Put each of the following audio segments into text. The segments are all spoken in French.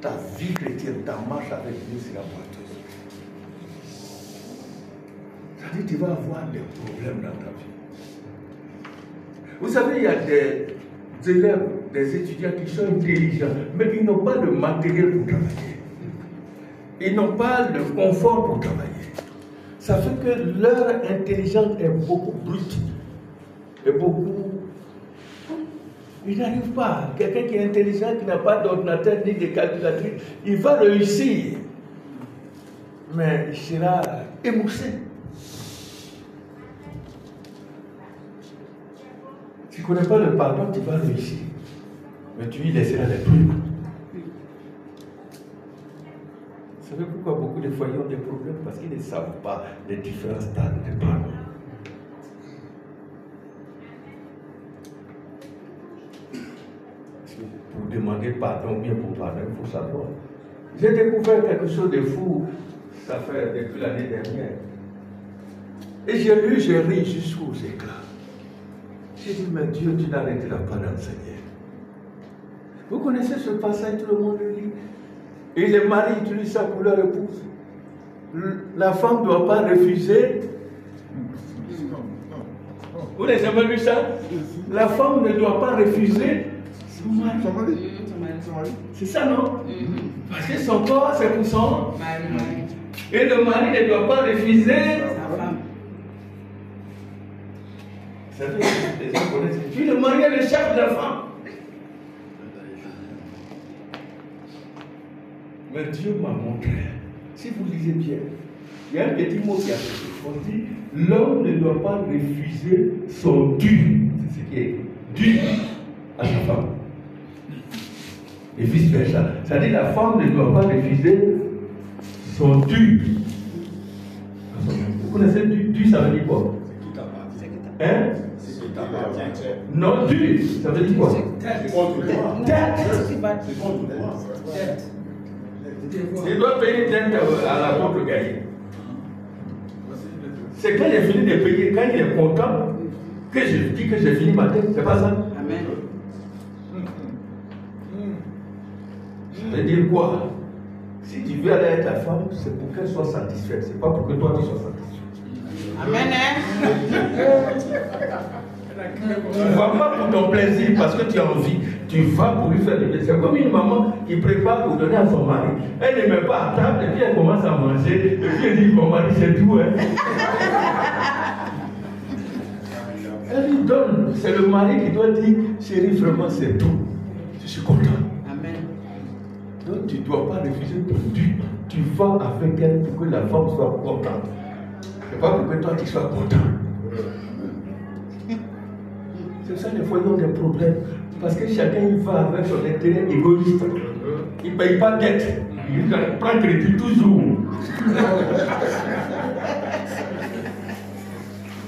ta vie chrétienne, ta marche avec Dieu sera boiteuse. C'est-à-dire que tu vas avoir des problèmes dans ta vie. Vous savez, il y a des élèves, des étudiants qui sont intelligents, mais ils n'ont pas le matériel pour travailler. Ils n'ont pas le confort pour travailler. Ça fait que leur intelligence est beaucoup brute. Et beaucoup... Ils n'arrivent pas. Quelqu'un qui est intelligent, qui n'a pas d'ordinateur ni de calculatrice, il va réussir. Mais il sera émoussé. Si tu ne connais pas le pardon, tu vas réussir. Mais tu y laisseras les trucs. Vous savez pourquoi beaucoup de foyers ont des problèmes? Parce qu'ils ne savent pas les différents stades de pardon. Pour demander pardon, bien pour pardon, il faut savoir. J'ai découvert quelque chose de fou, ça fait depuis l'année dernière. Et j'ai lu, j'ai ri jusqu'aux éclats. J'ai dit, mais Dieu, tu n'arrêteras pas d'enseigner. Vous connaissez ce passage, tout le monde le lit. Et le mari utilise ça pour leur épouse. La femme ne doit pas refuser. Vous n'avez jamais lu ça? La femme ne doit pas refuser son mari. C'est ça, non? Parce que son corps, c'est pour son mari. Et le mari ne doit pas refuser sa femme. Ça veut dire que les gens connaissent. Puis le mari est le chef de la femme. Mais Dieu m'a montré, si vous lisez bien, il y a un petit mot qui a été on dit, l'homme ne doit pas refuser son dû, c'est ce qui est dû à sa femme. Et vice versa. C'est-à-dire la femme ne doit pas refuser son dû. Vous connaissez dû, ça veut dire quoi? Hein? Non, dû, ça veut dire quoi? Dette. Il doit payer dette à la banque gagnée. C'est quand il est fini de payer, quand il est content, que je dis que j'ai fini ma dette. C'est pas ça? Amen. Ça veut dire quoi? Si tu veux aller avec ta femme, c'est pour qu'elle soit satisfaite. C'est pas pour que toi tu sois satisfait. Amen. Tu ne vas pas pour ton plaisir parce que tu as envie. Tu vas pour lui faire du plaisir. C'est comme une maman qui prépare pour donner à son mari. Elle ne met pas à table et puis elle commence à manger. Et puis elle dit, mon mari c'est tout. Hein. Elle lui donne. C'est le mari qui doit dire, chérie, vraiment c'est tout. Je suis content. Amen. Donc tu ne dois pas refuser ton dû. Tu vas avec elle pour que la femme soit contente. C'est pas pour que toi tu sois content. C'est ça les foyers ont des problèmes. Parce que chacun il va avec son intérêt égoïste. Il ne paye pas de dette. Il prend crédit toujours.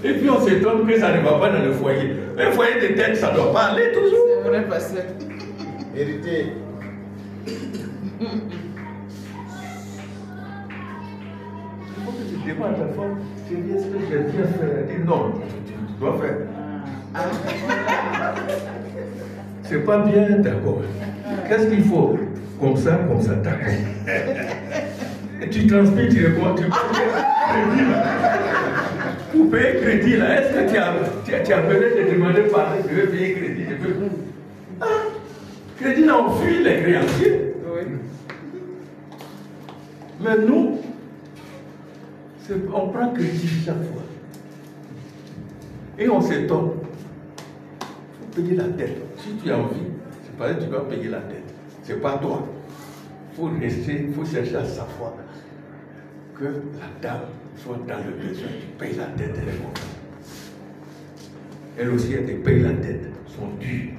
Et puis on s'étonne que ça ne va pas dans le foyer. Un foyer de dette, ça ne doit pas aller toujours. C'est vrai, pasteur. Vérité. Il faut que tu demandes à ta femme, est-ce que j'ai bien fait? Elle dit non, tu dois faire. C'est pas bien, d'accord. Qu'est-ce qu'il faut? Comme ça, d'accord. Et tu transpires, tu réponds, tu payes crédit là. Pour payer crédit là, est-ce que tu as besoin de demander pardon, je veux payer crédit, je veux. Ah, crédit là, on fuit les créanciers. Oui. Mais nous, on prend crédit chaque fois. Et on s'étonne. Payer la dette. Si tu as envie, c'est pas que tu dois payer la dette. C'est pas toi. Il faut rester, il faut chercher à savoir que la dame soit dans le besoin. Tu payes la dette, elle est contente. Elle aussi, elle te paye la dette, son dû.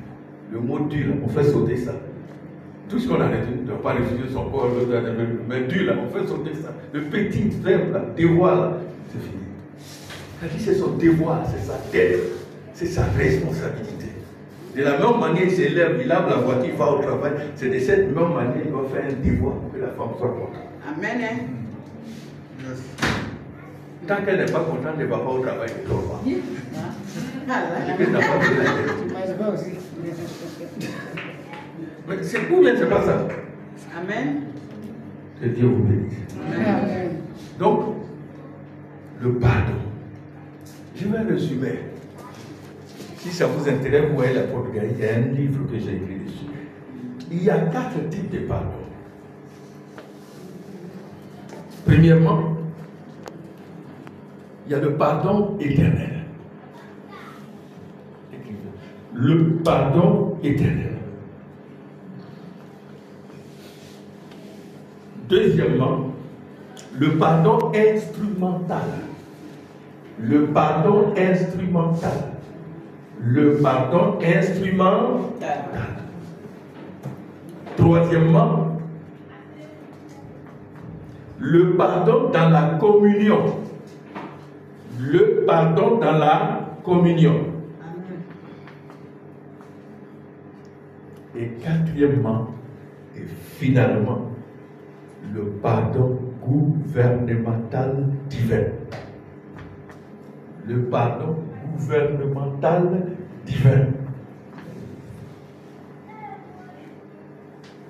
Le mot dû, là, on fait sauter ça. Tout ce qu'on a retenu, ne doit pas refuser son corps, mais dû, là, on fait sauter ça. Le petit verbe, là, devoir, là, c'est fini. C'est-à-dire, c'est son devoir, c'est sa dette, c'est sa responsabilité. De la même manière, il s'élève, il lave la voiture, il va au travail. C'est de cette même manière qu'il doit faire un devoir pour que la femme soit contente. Amen. Yes. Tant qu'elle n'est pas contente, elle ne va pas au travail. Elle ne dort pas. Mais c'est pour bien, c'est pas ça. Amen. Que Dieu vous bénisse. Amen. Donc, le pardon. Je vais résumer. Si ça vous intéresse, vous voyez la Portugal, il y a un livre que j'ai écrit dessus. Il y a 4 types de pardon. Premièrement, il y a le pardon éternel. Le pardon éternel. Deuxièmement, le pardon instrumental. Le pardon instrumental. Le pardon instrumental. Troisièmement, le pardon dans la communion. Le pardon dans la communion. Et quatrièmement, et finalement, le pardon gouvernemental divin. Le pardon gouvernemental divin.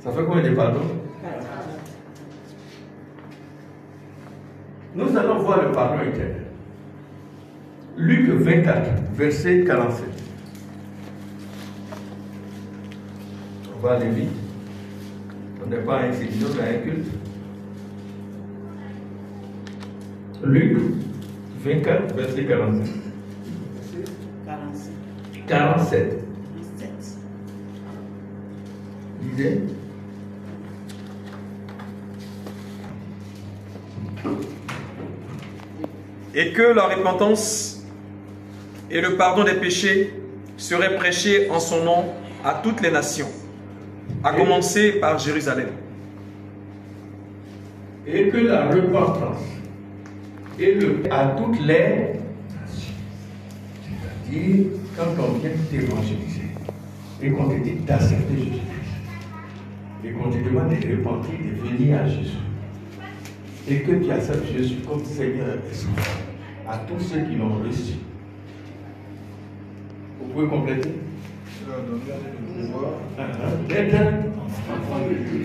Ça fait combien de pardons? Nous allons voir le pardon éternel. Luc 24, verset 47. On va aller vite. On n'est pas un séminaire, mais un culte. Luc 24, verset 47. 47. Lisez. Et que la repentance et le pardon des péchés seraient prêchés en son nom à toutes les nations, à commencer par Jérusalem. Et que la repentance et à toutes les nations. C'est-à-dire, quand on vient t'évangéliser et qu'on te dit d'accepter Jésus-Christ et qu'on te demande de repentir, de venir à Jésus et que tu acceptes Jésus comme Seigneur et Sauveur à tous ceux qui l'ont reçu. Vous pouvez compléter?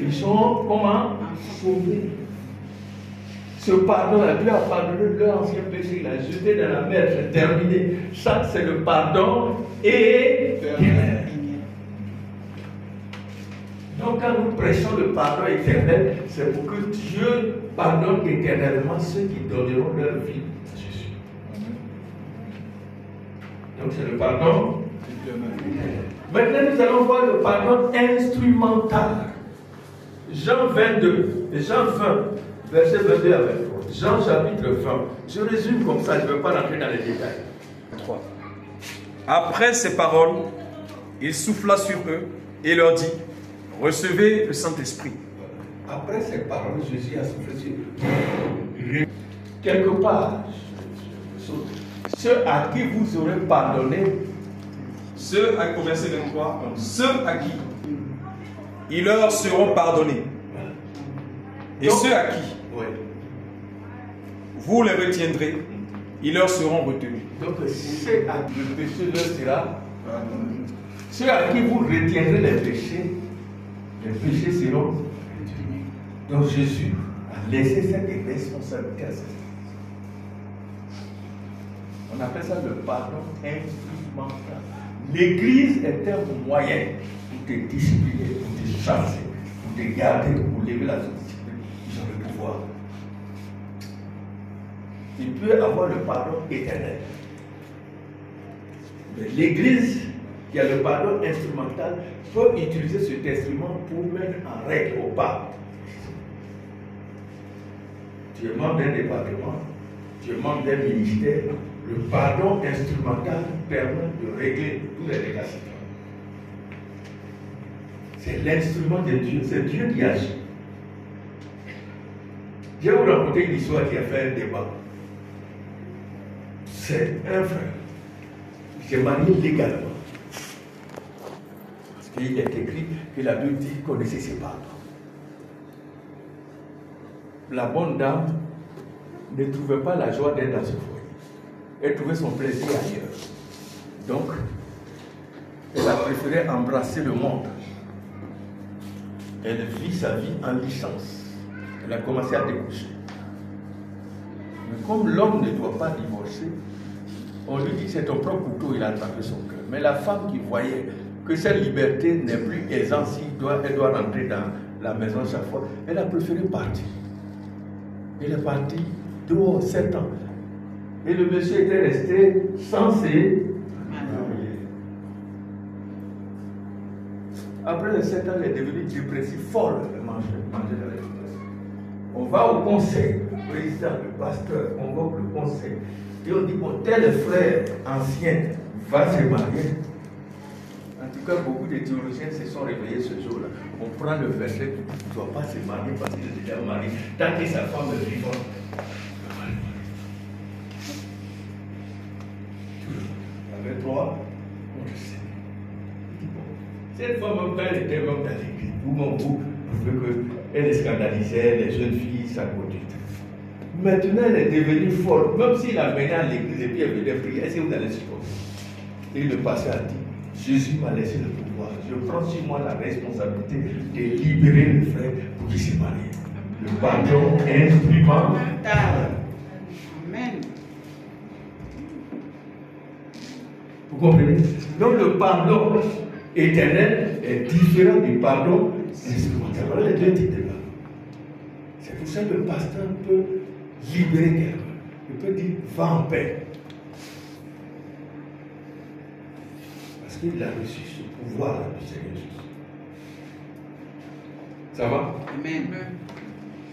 Ils sont comment? Sauvés. Ce pardon-là, Dieu a pardonné leur ancien péché, il a jeté dans la mer, c'est terminé. Ça, c'est le pardon éternel. Donc, quand nous prêchons le pardon éternel, c'est pour que Dieu pardonne éternellement ceux qui donneront leur vie à Jésus. Donc, c'est le pardon éternel. Maintenant, nous allons voir le pardon instrumental. Jean 22, Jean 20. Verset 22 à 23. Jean chapitre 20. Je résume comme ça, je ne veux pas rentrer dans les détails. 3. Après ces paroles, il souffla sur eux et leur dit: recevez le Saint-Esprit. Après ces paroles, Jésus a soufflé sur eux. Quelque part, ceux à qui vous aurez pardonné, Au verset 23, ceux à qui ils leur seront pardonnés. Et donc, ceux à qui vous les retiendrez, ils leur seront retenus. Donc, ceux à qui le péché leur sera pardonné. Ceux à qui vous retiendrez les péchés seront retenus. Donc, Jésus a laissé cette responsabilité à ses enfants. On appelle ça le pardon instrumental. L'Église est un moyen pour te discipliner, pour te chasser, pour te garder, pour lever la discipline. Ils ont le pouvoir. Il peut avoir le pardon éternel. Mais l'Église, qui a le pardon instrumental, peut utiliser cet instrument pour mettre en règle au pape. Tu es membre d'un département, tu es membre d'un ministère. Le pardon instrumental permet de régler tous les récalcitrants. C'est l'instrument de Dieu, c'est Dieu qui agit. Je vais vous raconter une histoire qui a fait un débat. C'est un frère. Il s'est marié légalement. Parce qu'il est écrit que la Bible dit qu'on ne se sépare pas. La bonne dame ne trouvait pas la joie d'être dans ce foyer. Elle trouvait son plaisir ailleurs. Donc, elle a préféré embrasser le monde. elle vit sa vie en licence. Elle a commencé à découcher. Mais comme l'homme ne doit pas divorcer, on lui dit c'est ton propre couteau, il a attrapé son cœur. Mais la femme qui voyait que cette liberté n'est plus aisante, elle doit rentrer dans la maison chaque fois, elle a préféré partir. Elle est partie dehors 7 ans. Et le monsieur était resté sans ses... Après les 7 ans, elle est devenue dépressive, folle, elle mangeait de la dépression. On va au conseil, le président, le pasteur, on convoque le conseil. Et on dit, bon, tel frère ancien va se marier. En tout cas, beaucoup de théologiens se sont réveillés ce jour-là. On prend le verset, il ne doit pas se marier parce qu'il est déjà marié. Tant que sa femme est vivante. Avec 3, on le sait. Cette femme, même quand elle était même dans l'église, vous trouvez qu'elle scandalisait les jeunes filles, sa conduite. Maintenant, elle est devenue folle. Même s'il a mené à l'église et puis elle venait prier, est-ce que vous allez supporter? Et le pasteur a dit, Jésus m'a laissé le pouvoir. Je prends sur moi la responsabilité de libérer le frère pour qu'il se marie. Le pardon est instrumental. Amen. Vous comprenez? Donc le pardon éternel est différent du pardon instrumental. Voilà les deux types de pardon. C'est pour ça que le pasteur peut libérer quelqu'un. Il peut dire, va en paix. Parce qu'il a reçu ce pouvoir du Seigneur Jésus. Ça va? Amen.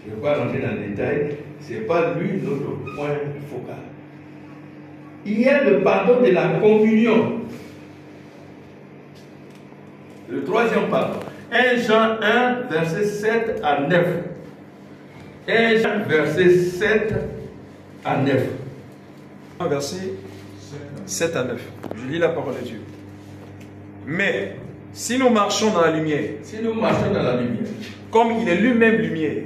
Je ne vais pas rentrer dans le détail. Ce n'est pas lui notre point focal. Il y a le pardon de la communion. Le troisième pardon. 1 Jean 1, verset 7 à 9. 1 Jean, verset 7 à 9. Verset 7 à 9. Je lis la parole de Dieu. Mais si nous marchons dans la lumière, comme il est lui-même lumière,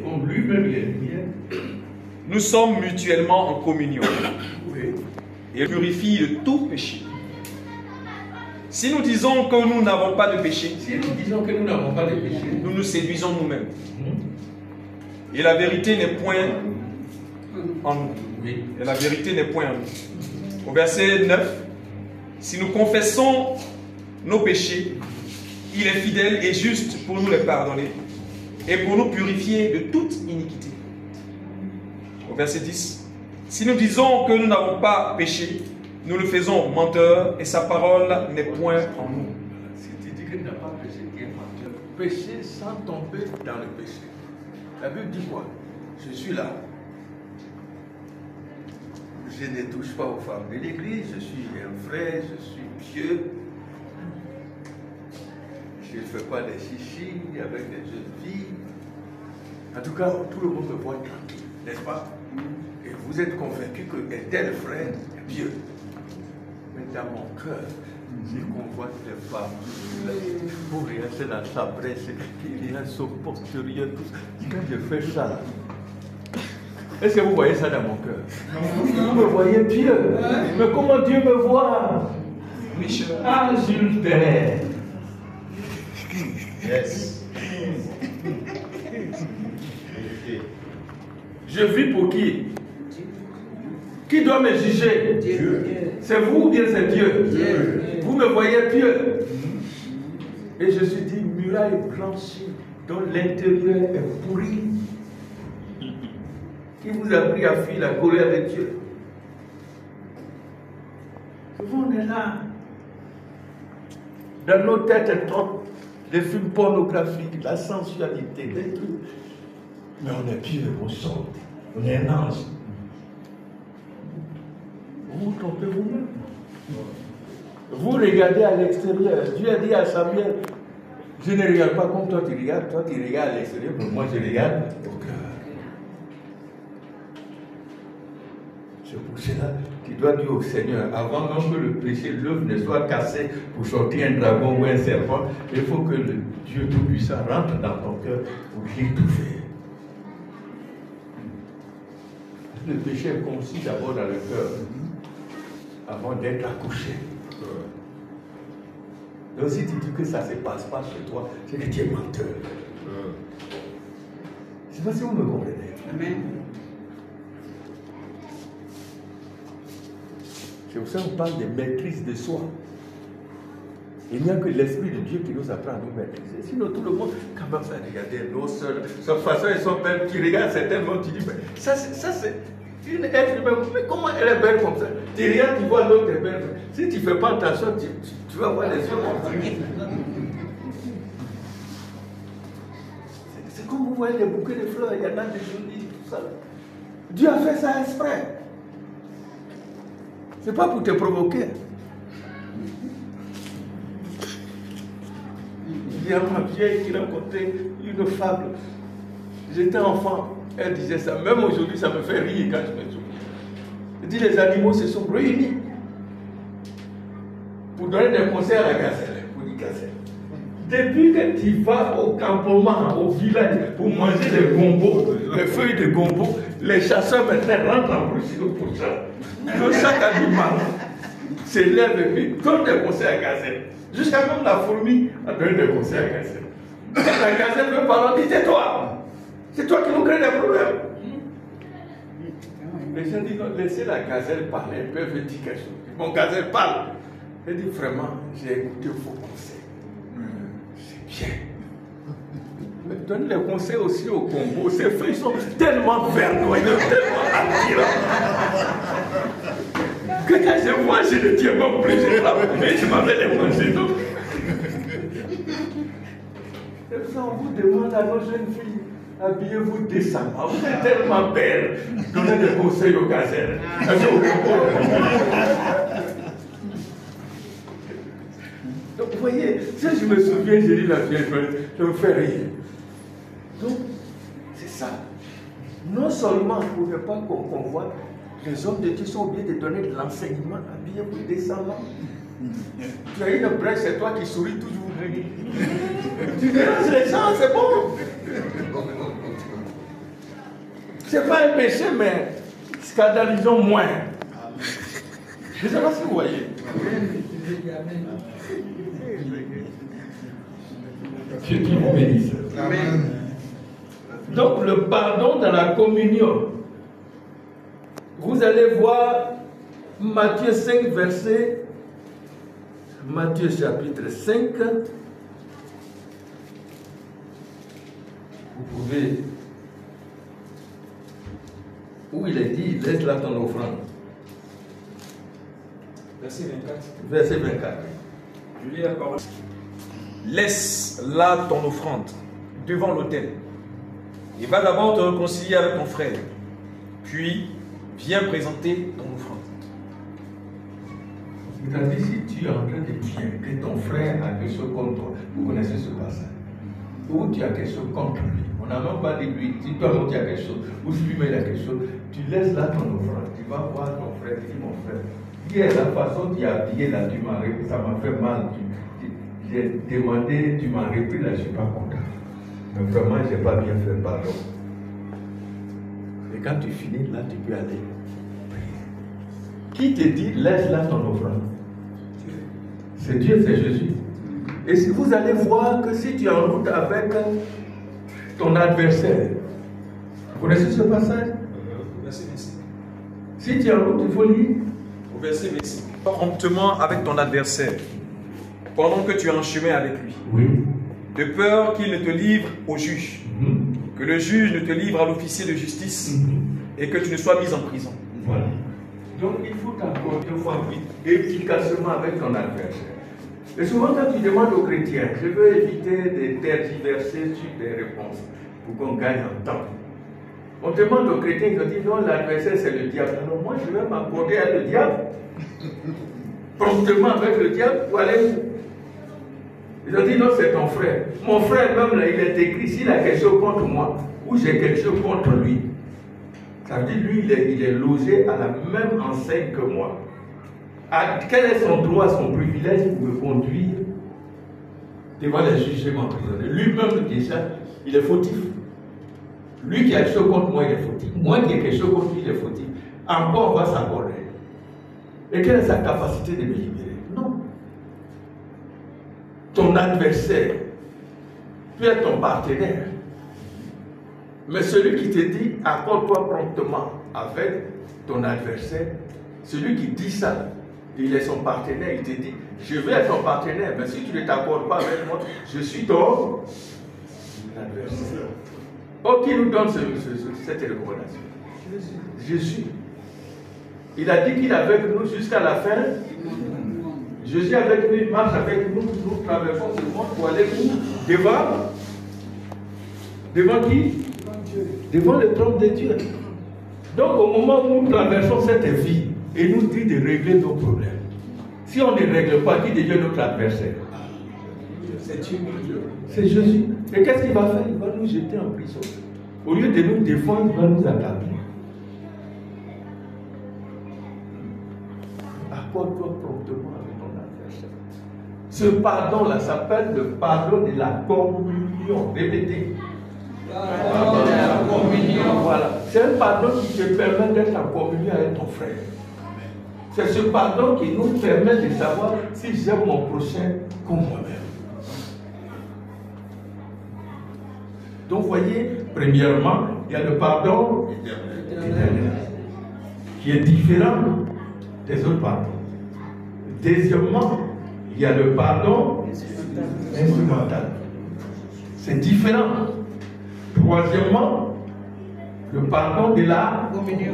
nous sommes mutuellement en communion. Oui. Et purifie de tout péché. Si nous disons que nous n'avons pas de péché, nous nous séduisons nous-mêmes. Et la vérité n'est point en nous. Oui. Et la vérité n'est point en nous. Au verset 9, si nous confessons nos péchés, il est fidèle et juste pour nous les pardonner et pour nous purifier de toute iniquité. Au verset 10, si nous disons que nous n'avons pas péché, nous le faisons menteur et sa parole n'est point en nous. Si tu dis que tu n'as pas péché, tu es menteur. Pécher sans tomber dans le péché. La Bible dit quoi? Je suis là. Je ne touche pas aux femmes de l'église, je suis un frère, je suis pieux. Je ne fais pas des chichis avec des jeunes filles. En tout cas, tout le monde me voit tranquille, n'est-ce pas? Et vous êtes convaincu que tel frère est pieux. Mais dans mon cœur, je convoite les femmes. Pour rien, c'est dans sa brèche, il y a son postérieur, tout ça. Quand je fais ça, est-ce que vous voyez ça dans mon cœur? Vous me voyez pieux. Mais comment Dieu me voit? Adultère. Yes. Je vis pour qui? Qui doit me juger? Dieu. C'est vous ou bien c'est Dieu? Dieu. Vous me voyez pieux. Et je suis dit, muraille blanchie, dont l'intérieur est pourri. Qui vous a pris à fuir la colère de Dieu? Souvent on est là. Dans nos têtes trop des films pornographiques, la sensualité, des trucs. Mais on est pieux au sol. On est un ange. Vous vous trompez vous-même. Vous regardez à l'extérieur. Dieu a dit à Samuel, je ne regarde pas comme toi tu regardes. Toi tu regardes à l'extérieur, mais moi je regarde au cœur. C'est pour cela qu'il doit dire au Seigneur, avant même que le péché, l'œuvre ne soit cassée pour sortir un dragon ou un serpent, il faut que le Dieu Tout-Puissant rentre dans ton cœur pour l'étouffer. Le péché est conçu d'abord dans le cœur, avant d'être accouché. Donc si tu dis que ça ne se passe pas chez toi, c'est que tu es menteur. Je ne sais pas si vous me comprenez. Amen. C'est pour ça qu'on parle de maîtrise de soi. Il n'y a que l'Esprit de Dieu qui nous apprend à nous maîtriser. Sinon, tout le monde, quand même, ça, regardez nos soeurs, de toute façon, elles sont belles. Tu regardes certainement, tu dis, mais ça c'est une être humaine. Mais comment elle est belle comme ça? Tu regardes, tu vois l'autre est belle. Si tu ne fais pas attention, tu vas voir les yeux comme ça. C'est comme vous voyez les bouquets de fleurs, il y en a des jolies, tout ça. Dieu a fait ça exprès. C'est pas pour te provoquer. Il y a ma vieille qui racontait une fable. J'étais enfant, elle disait ça. Même aujourd'hui, ça me fait rire quand je me souviens. Elle dit les animaux se sont réunis pour donner des conseils à la gazelle. Pour dire gazelle. Depuis que tu vas au campement, au village, pour manger les gombos, les feuilles de gombo, les chasseurs maintenant rentrent en procédure pour ça. Donc chaque animal s'élève et puis donne des conseils à la gazelle. Jusqu'à même la fourmi a donné des conseils à la gazelle. La gazelle veut parler, dit tais-toi. C'est toi qui nous crée des problèmes. Les gens disent non, laissez la gazelle parler, elle peut dire quelque chose. Mon gazelle parle. Elle dit vraiment, j'ai écouté vos conseils. C'est bien. Mais donne les conseils aussi au Congo. Ces feuilles sont tellement verdoyants, tellement attirants. Que quand je vois, je ne tiens pas plus, mais je m'avais les manger. Donc, on vous demande à nos jeunes filles, habillez-vous décemment. Vous êtes tellement belles. Donnez des conseils aux gazelles. Donc, vous voyez, si je me souviens, j'ai dit la vieille, je me fais rire. Donc, c'est ça. Non seulement pour ne pas qu'on voit, les hommes de Dieu sont obligés de donner de l'enseignement, habillez-vous décemment. Tu as une brèche, c'est toi qui souris toujours. Tu déranges les gens, c'est bon. C'est pas un péché, mais scandalisons moins. Je ne sais pas si vous voyez. Que Dieu vous bénisse. Amen. Donc le pardon dans la communion. Vous allez voir Matthieu 5, verset. Matthieu chapitre 5. Vous pouvez. Où il est dit, laisse là ton offrande. Verset 24. Verset 24. Je lis la parole. Laisse là ton offrande devant l'autel et va d'abord te réconcilier avec ton frère. Puis viens présenter ton offrande. C'est-à-dire, si tu es en train de dire que ton frère a quelque chose contre toi, vous connaissez ce passage, ou tu as quelque chose contre lui, on n'a même pas dit lui, si toi-même tu as quelque chose, ou si lui-même il a quelque chose, tu laisses là ton offrande, tu vas voir ton frère, tu dis mon frère, hier la façon dont tu as habillé là, tu m'as repris, ça m'a fait mal, j'ai demandé, tu m'as repris là, je ne suis pas content. Mais vraiment, je n'ai pas bien fait, pardon. Et quand tu finis là, tu peux aller. Qui te dit, laisse là ton offrande? C'est Dieu, c'est Jésus. Et si vous allez voir que si tu es en route avec ton adversaire, vous connaissez ce passage? Verset 25. Si tu es en route, il faut lire. Au verset 25. Promptement avec ton adversaire, pendant que tu es en chemin avec lui. Oui. De peur qu'il ne te livre au juge, que le juge ne te livre à l'officier de justice et que tu ne sois mis en prison. Voilà. Donc il faut t'accorder efficacement avec ton adversaire. Et souvent quand tu demandes aux chrétiens, je veux éviter de tergiverser sur des réponses pour qu'on gagne en temps. On demande aux chrétiens, ils ont dit non, l'adversaire c'est le diable. Alors moi je vais m'accorder à le diable, promptement avec le diable pour aller où? Ils ont dit non, c'est ton frère. Mon frère même là, il est écrit, s'il a quelque chose contre moi, ou j'ai quelque chose contre lui. Ça veut dire lui, il est logé à la même enseigne que moi. Quel est son droit, son privilège pour me conduire devant les juges et m'emprisonner? Lui-même déjà, il est fautif. Lui qui a quelque chose contre moi, il est fautif. Moi qui ai quelque chose contre lui, il est fautif. Encore, on va s'accorder. Et quelle est sa capacité de me libérer? Non. Ton adversaire peut être ton partenaire. Mais celui qui te dit, accorde-toi promptement avec ton adversaire, celui qui dit ça, il est son partenaire, il te dit, je vais être ton partenaire, mais si tu ne t'accordes pas avec moi, je suis ton adversaire. Oh, qui nous donne cette recommandation? Jésus. Il a dit qu'il est avec nous jusqu'à la fin. Jésus est avec nous, il marche avec nous, nous traversons ce monde pour aller où? Devant qui? Devant le trône de Dieu. Donc au moment où nous traversons cette vie, il nous dit de régler nos problèmes. Si on ne règle pas, qui devient notre adversaire? C'est Dieu. C'est Jésus. Et qu'est-ce qu'il va faire? Il va nous jeter en prison. Au lieu de nous défendre, il va nous attaquer. Accorde-toi promptement avec ton adversaire. Ce pardon-là s'appelle le pardon de la communion. Répétez. Pardon de la communion. Voilà. C'est un pardon qui te permet d'être en communion avec ton frère. C'est ce pardon qui nous permet de savoir si j'aime mon prochain comme moi-même. Donc, vous voyez, premièrement, il y a le pardon éternel, qui est différent des autres pardons. Deuxièmement, il y a le pardon instrumental. C'est différent. Troisièmement, le pardon de la communion.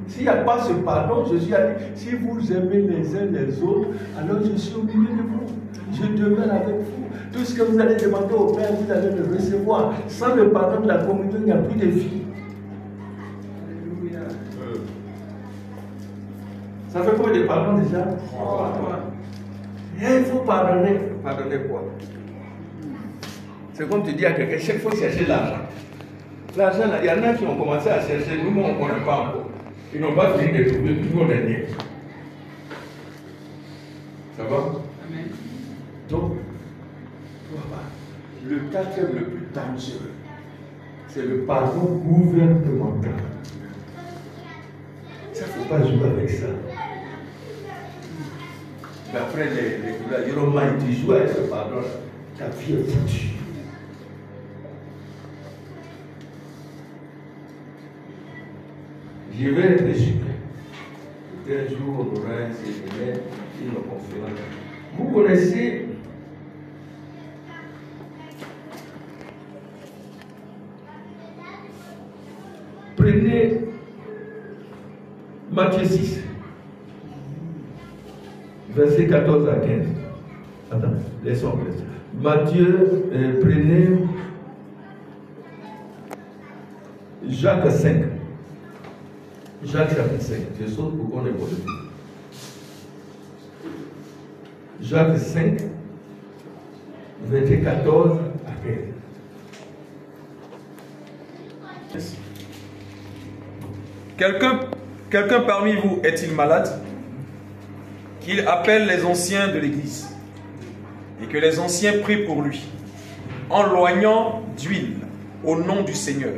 S'il n'y a pas ce pardon, Jésus a dit, si vous aimez les uns les autres, alors je suis au milieu de vous. Je demeure avec vous. Tout ce que vous allez demander au Père, vous allez le recevoir. Sans le pardon de la communion, il n'y a plus de vie. Alléluia. Ça fait quoi de pardon déjà? Il faut pardonner. Pardonner quoi? C'est comme tu dis à quelqu'un, chaque fois chercher l'argent. L'argent, il y en a qui ont commencé à chercher, nous, on ne connaît pas encore. Ils n'ont pas fini de trouver, toujours dernier. Ça va? Amen. Donc, le quatrième le plus dangereux, c'est le pardon gouvernemental. Ça, il ne faut pas jouer avec ça. D'après les Romains, tu joues avec ce pardon-là, ta vie est foutue. Je vais résumer. Un jour, on aura un séminaire, une conférence. Vous connaissez prenez Matthieu 6, versets 14 à 15. Attends, laissons. Matthieu, prenez Jacques 5. Jacques chapitre 5. Je saute pour qu'on évolue. Jacques 5, verset 14 à 15. Quelqu'un parmi vous est-il malade? Qu'il appelle les anciens de l'Église et que les anciens prient pour lui, en loignant d'huile au nom du Seigneur.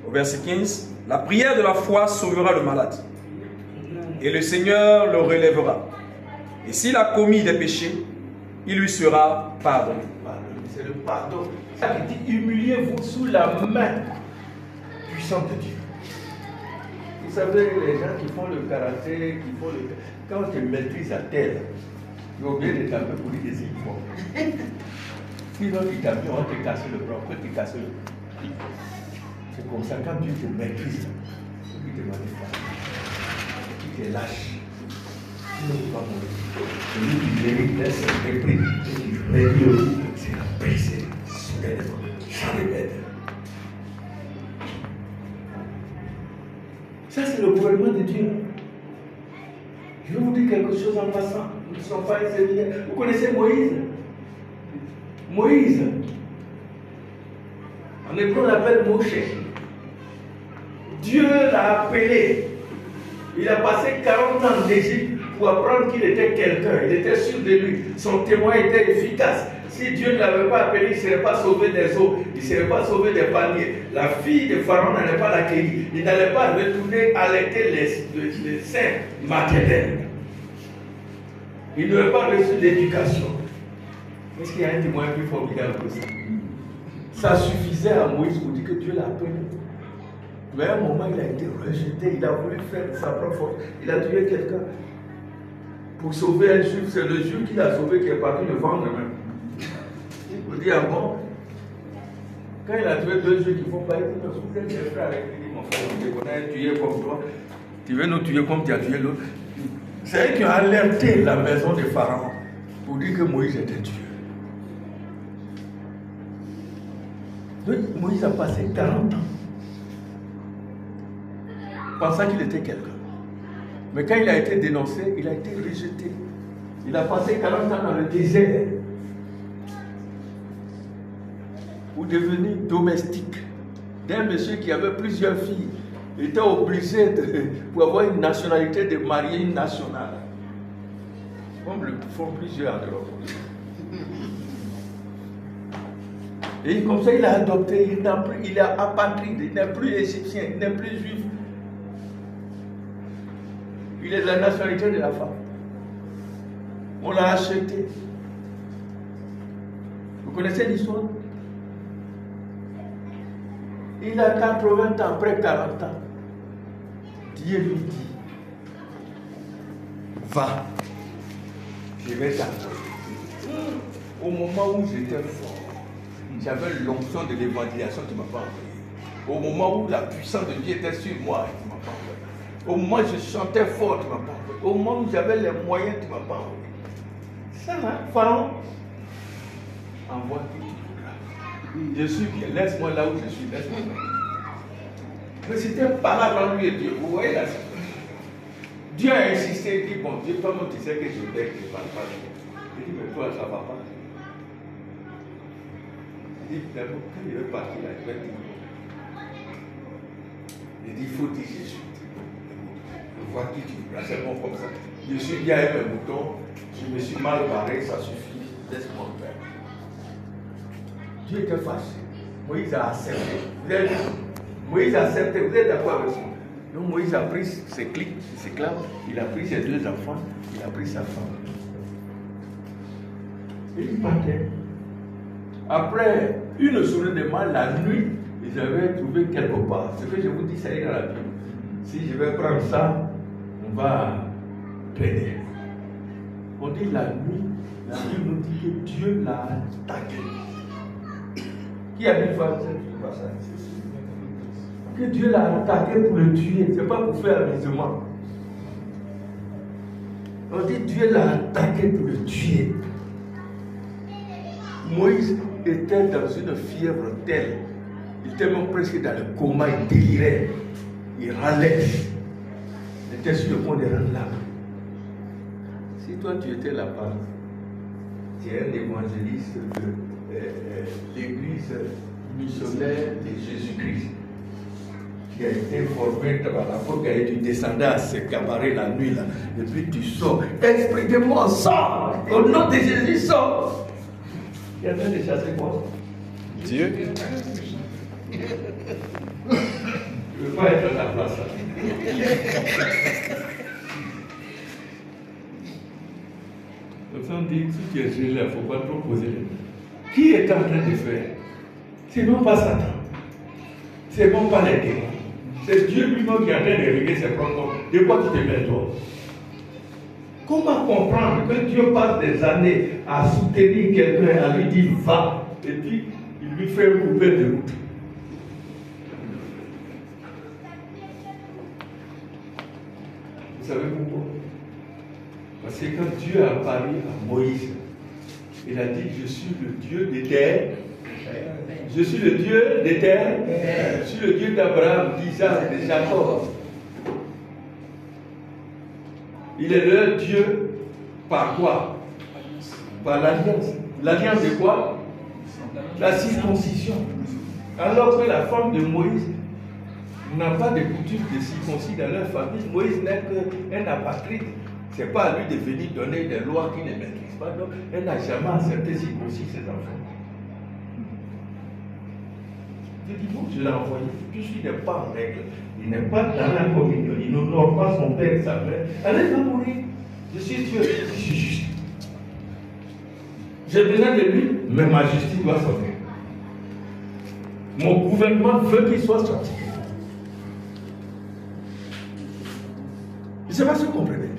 Au verset 15, la prière de la foi sauvera le malade et le Seigneur le relèvera. Et s'il a commis des péchés, il lui sera pardonné. C'est le pardon. Ça dit, humiliez-vous sous la main puissante de Dieu. Vous savez, les gens qui font le karaté, quand tu maîtrises à terre, tu es obligé de taper pour lui des éléphants. Sinon, tu tapes, on va te casser le bras, on peut te casser le bras. C'est comme ça, quand Dieu te maîtrise, il te demande pas. Il te lâche. Sinon, tu vas mourir. Celui qui mérite laisse un mépris. Mais Dieu, c'est la paix, c'est soudainement, sans remède. Ça, c'est le gouvernement de Dieu. Je vais vous dire quelque chose en passant. Nous ne sommes pas un séminaire. Vous connaissez Moïse? Moïse. En hébreu, on l'appelle Moshe. Dieu l'a appelé. Il a passé 40 ans d'Égypte pour apprendre qu'il était quelqu'un. Il était sûr de lui. Son témoin était efficace. Si Dieu ne l'avait pas appelé, il ne serait pas sauvé des eaux. Il ne serait pas sauvé des palmiers. La fille de Pharaon n'allait pas l'accueillir. Il n'allait pas retourner allaiter les seins maternels. Il n'aurait pas reçu d'éducation. Est-ce qu'il y a un témoin plus formidable que ça? Ça suffisait à Moïse pour dire que Dieu l'a appelé. Mais à un moment, il a été rejeté, il a voulu faire de sa propre force. Il a tué quelqu'un. Pour sauver un juif, c'est le juif qui l'a sauvé qui est parti le vendre même. Il vous dit, ah bon? Quand il a tué deux juifs qui font pas, il dit, vous êtes des frères avec lui, mon frère, on a tué comme toi. Tu veux nous tuer comme tu as tué l'autre? C'est eux qui ont alerté la maison de Pharaon pour dire que Moïse était Dieu. Donc, Moïse a passé 40 ans pensant qu'il était quelqu'un. Mais quand il a été dénoncé, il a été rejeté. Il a passé 40 ans dans le désert pour devenir domestique d'un monsieur qui avait plusieurs filles. Il était obligé, pour avoir une nationalité, de marier une nationale. Comme le font plusieurs en Europe. Et comme ça, il a adopté, il est apatride, il n'est plus égyptien, il n'est plus juif. Il est de la nationalité de la femme. On l'a acheté. Vous connaissez l'histoire? Il a 80 ans, après 40 ans. Dieu lui dit, va, je vais t'envoyer. Au moment où j'étais fort, j'avais l'onction de l'évangélisation, tu ne m'as pas envoyé. Au moment où la puissance de Dieu était sur moi, tu ne m'as pas envoyé. Au moment où je chantais fort, tu ne m'as pas envoyé. Au moment où j'avais les moyens, tu ne m'as pas envoyé. Ça, hein, Pharaon, envoie qui tu voudras. Je suis bien, laisse-moi là où je suis, laisse-moi là. Mais c'était pas là dans lui et Dieu. Vous voyez la situation. Dieu a insisté, il dit, bon Dieu, toi-même tu sais que je vais, que je ne parle pas. Il dit, mais toi, ça ne va pas. Il dit, d'abord, quand il veut partir là, je vais dire. Il dit, il faut dire Jésus. Vois qui tu veux. C'est bon comme ça. Je suis bien avec mes moutons, je me suis mal barré, ça suffit. Laisse-moi faire. Dieu était fâché. Moïse a accepté. Vous avez dit, Moïse a accepté. Vous êtes d'accord avec ça? Donc Moïse a pris ses clics, ses claves, il a pris ses deux enfants, il a pris sa femme. Et il partait. Après une journée de mal, la nuit, ils avaient trouvé quelque part. Ce que je vous dis, ça est dans la Bible. Si je vais prendre ça, on va plaider. On dit la Bible nous dit que Dieu l'a attaqué. Qui a dit ça? Que Dieu l'a attaqué pour le tuer, ce n'est pas pour faire amusement. On dit Dieu l'a attaqué pour le tuer. Moïse était dans une fièvre telle, il était même presque dans le coma, il délirait, il râlait, il était sur le point de rendre l'âme. Si toi tu étais là-bas, tu es un évangéliste de l'église missionnaire de Jésus-Christ, qui a été formé dans la faute, tu descendais à ce cabaret la nuit là, et puis tu sors, esprit de mort, sors, au nom de Jésus, sors. Il y a train de chasser quoi? Dieu. Je ne veux pas être à ta place là. On dit, si tu es gelé, il ne faut pas trop poser les mains. Qui est en train de faire? C'est non pas Satan. C'est non pas les démons. C'est Dieu lui-même qui est en train de régler ses propres. De quoi tu te mets toi? Comment comprendre que Dieu passe des années à soutenir quelqu'un, à lui dire va, et puis il lui fait couper de route? Vous savez pourquoi? Parce que quand Dieu a parlé à Moïse, il a dit, je suis le Dieu des terres. Je suis le Dieu des terres. Je suis le Dieu d'Abraham, d'Isaac, de Jacob. Il est le Dieu par quoi? Par l'alliance. L'alliance de quoi? La circoncision. Alors que la femme de Moïse n'a pas de coutume de circoncire dans leur famille. Moïse n'est qu'un apatride. Ce n'est pas à lui de venir donner des lois qu'il ne maîtrise pas. Donc, elle n'a jamais accepté circoncire ses enfants. Je dis, bon, je l'ai envoyé. Puisqu'il n'est pas en règle, il n'est pas dans la communion, il n'honore pas son père et sa mère. Allez, va mourir. Je suis Dieu, je suis juste. J'ai besoin de lui, mais ma justice doit sortir. Mon gouvernement veut qu'il soit sorti. Je ne sais pas si vous comprenez.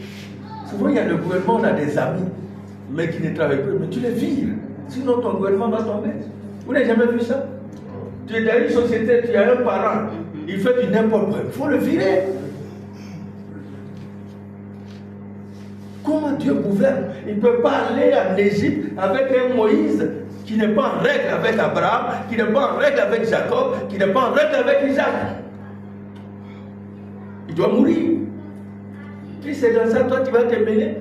Souvent, il y a le gouvernement, on a des amis, mais qui ne travaillent plus, mais tu les vires. Sinon, ton gouvernement va tomber. Vous n'avez jamais vu ça? Tu es dans une société, tu as un parent, il fait du n'importe quoi. Il faut le virer. Comment Dieu gouverne? Il ne peut pas aller en Égypte avec un Moïse qui n'est pas en règle avec Abraham, qui n'est pas en règle avec Jacob, qui n'est pas en règle avec Isaac. Il doit mourir. Si c'est dans ça, toi tu vas te mêler.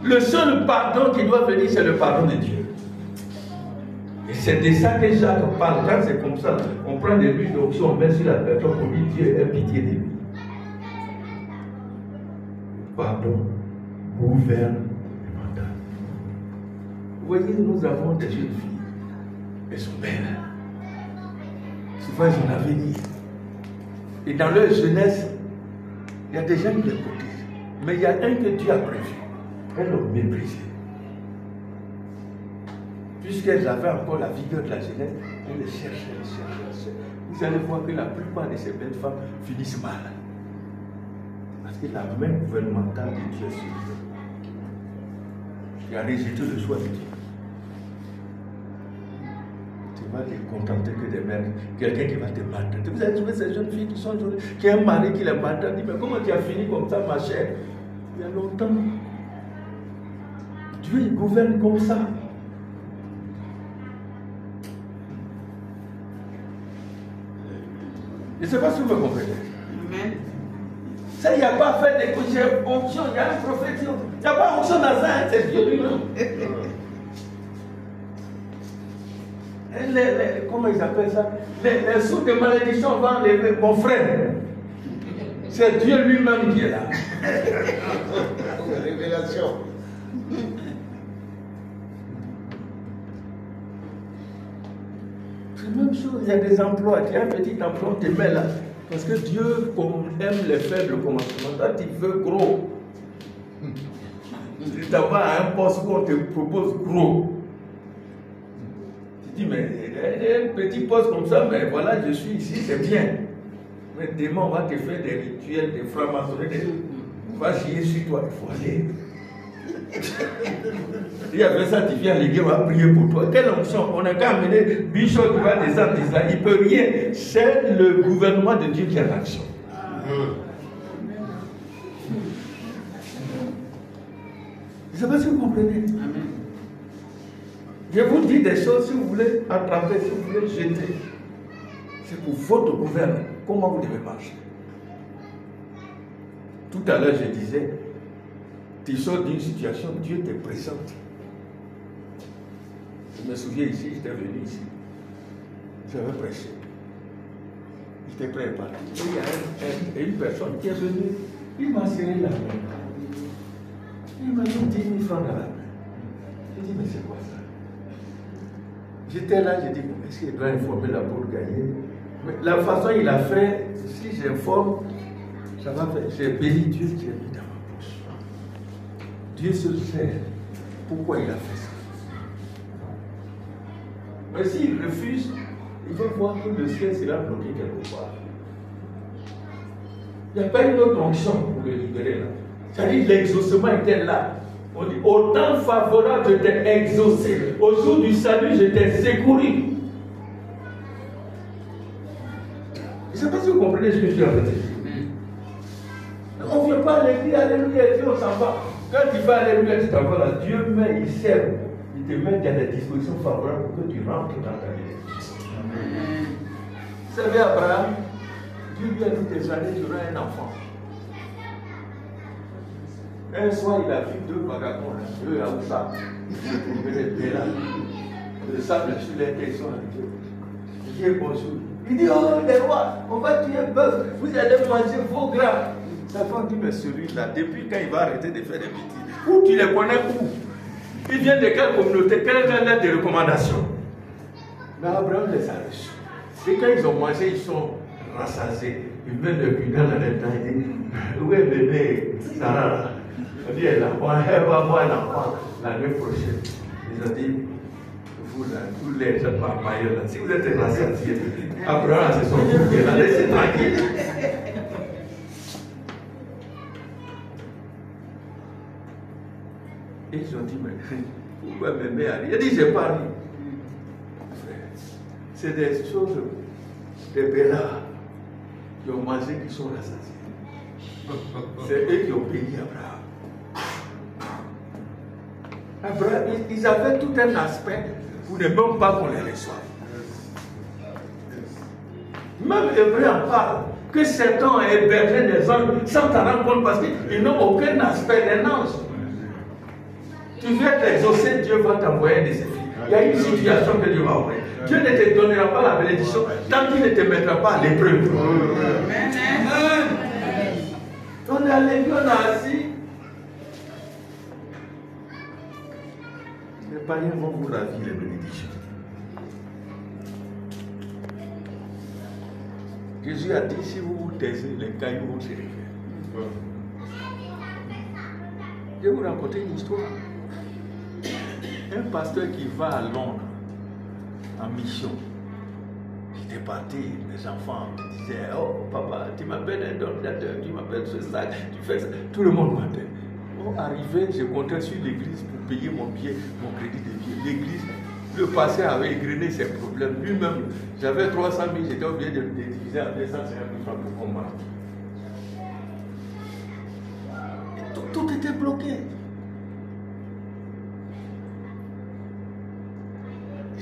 Le seul pardon qui doit venir, c'est le pardon de Dieu. Et c'est de ça que Jacques parle. Quand c'est comme ça, on prend des buts d'onction, on met sur la personne pour dire Dieu ait pitié de lui. Pardon, gouverne le mandat. Vous voyez, nous avons des jeunes filles. Elles sont belles. Souvent, elles ont l'avenir. Et dans leur jeunesse, il y a des gens qui les cotisent. Mais il y a un que Dieu a prévu. Elles l'ont méprisé. Puisqu'elles avaient encore la vigueur de la jeunesse, elles les cherchaient, elles cherchaient. Vous allez voir que la plupart de ces belles femmes finissent mal. Parce que la main gouvernementale de Dieu est sur eux. Il a rejeté le choix de Dieu. Tu vas te contenter que des mères, quelqu'un qui va te maltraiter. Vous avez trouvé ces jeunes filles qui sont jolies, qui ont un mari qui les maltraite, dit mais comment tu as fini comme ça, ma chère? Il y a longtemps. Dieu il gouverne comme ça. Je ne sais pas si vous me comprenez. Amen. Ça, il n'y a pas fait des couches, onction, il y a une prophétie. Il n'y a pas onction dans ça, c'est Dieu lui-même. Comment ils appellent ça? Les sous de malédiction vont enlever mon frère. C'est Dieu lui-même qui est là. Révélation. C'est la même chose, il y a des emplois. Tu as un petit emploi, tu te mets là. Parce que Dieu aime les faibles commencements. Toi, tu veux gros. Tu t'en vas à un poste où on te propose gros. Tu dis, mais un petit poste comme ça, mais voilà, je suis ici, c'est bien. Mais demain, on va te faire des rituels, des francs-maçonneries. Va chier sur toi, il faut aller. Et après ça, tu viens, les gars, on va prier pour toi. Quelle onction? On n'a qu'à amener Bishop qui va descendre d'Israël. Il ne peut rien. C'est le gouvernement de Dieu qui a l'action. Je ne sais pas si vous comprenez. Je vous dis des choses, si vous voulez attraper, si vous voulez jeter. C'est pour votre gouvernement. Comment vous devez marcher? Tout à l'heure, je disais, tu sors d'une situation, Dieu te présente. Je me souviens ici, j'étais venu ici. J'avais prêché. J'étais prêt à partir. Il y a une personne qui est venue, il m'a serré la main. Il m'a mis 10 000 francs dans la main. J'ai dit, mais c'est quoi ça? J'étais là, j'ai dit, est-ce qu'il doit informer là pour gagner? Mais la façon il a fait, si j'informe, ça va faire. J'ai béni Dieu qui est mis dans ma poche. Dieu se sait pourquoi il a fait ça. Mais s'il refuse, il va voir que le ciel sera bloqué quelque part. Il n'y a pas une autre onction pour le libérer là. C'est-à-dire l'exaucement était là. On dit, au temps favorable, je t'ai exaucé. Au jour du salut, je t'ai secouru. Je ne sais pas si vous comprenez ce que je suis en train de dire. On ne vient pas à l'église, alléluia, et puis on s'en va. Quand tu vas alléluia, tu t'en vas là, Dieu met, il sert. Il te met dans des dispositions favorables pour que tu rentres dans ta vie. Vous savez, Abraham, Dieu lui a dit tes années, tu auras un enfant. Un soir, il a vu deux vagabonds, deux Aoussa, le sable sur les têtes, ils sont là. Il dit bonjour. Il dit, oh les rois, on va tuer un bœuf, vous allez manger vos gras. Sa femme dit, mais celui-là, depuis quand il va arrêter de faire des bêtises, où tu les connais où? Il vient de quelle communauté? Quelle est la lettre de recommandation? Mais Abraham les a reçus. Et quand ils ont mangé, ils sont rassasiés. Ils mettent le putain dans les temps, ils disent, où est bébé Sarah? dit, elle va voir l'enfant l'année prochaine. Ils ont dit, vous là, tous les gens papaïens là, si vous êtes rassasiés, Abraham, c'est son fils qui est là, laissez tranquille. Et ils ont dit, mais vous pouvez m'aimer à rien. Il a dit, j'ai pas ri. C'est des choses, des bélars qui ont mangé, qui sont rassasiés. C'est eux qui ont payé Abraham. Abraham, ils avaient tout un aspect pour ne même pas qu'on les reçoive. Même Hébreu en parle que Satan a hébergé des anges sans t'en rendre compte parce qu'ils n'ont aucun aspect d'un ange. Tu viens t'exaucer, Dieu va t'envoyer des filles. Il y a une situation que Dieu va envoyer. Dieu ne te donnera pas la bénédiction tant qu'il ne te mettra pas à l'épreuve. On est allé, on a assis. Les païens vont vous ravir les bénédictions. Jésus a dit, si vous vous taisez, les cailloux vont se réveiller. Je vais vous raconter une histoire. Un pasteur qui va à Londres en mission, il était parti, les enfants me disaient, oh papa, tu m'appelles un donateur, tu m'appelles ce ça, tu fais ça. Tout le monde m'appelle. Bon, arrivé, je comptais sur l'église pour payer mon billet, mon crédit de billet. L'église, le pasteur avait égrené ses problèmes. Lui-même, j'avais 300 000, j'étais obligé de diviser à 250 000 francs pour combattre. Tout était bloqué.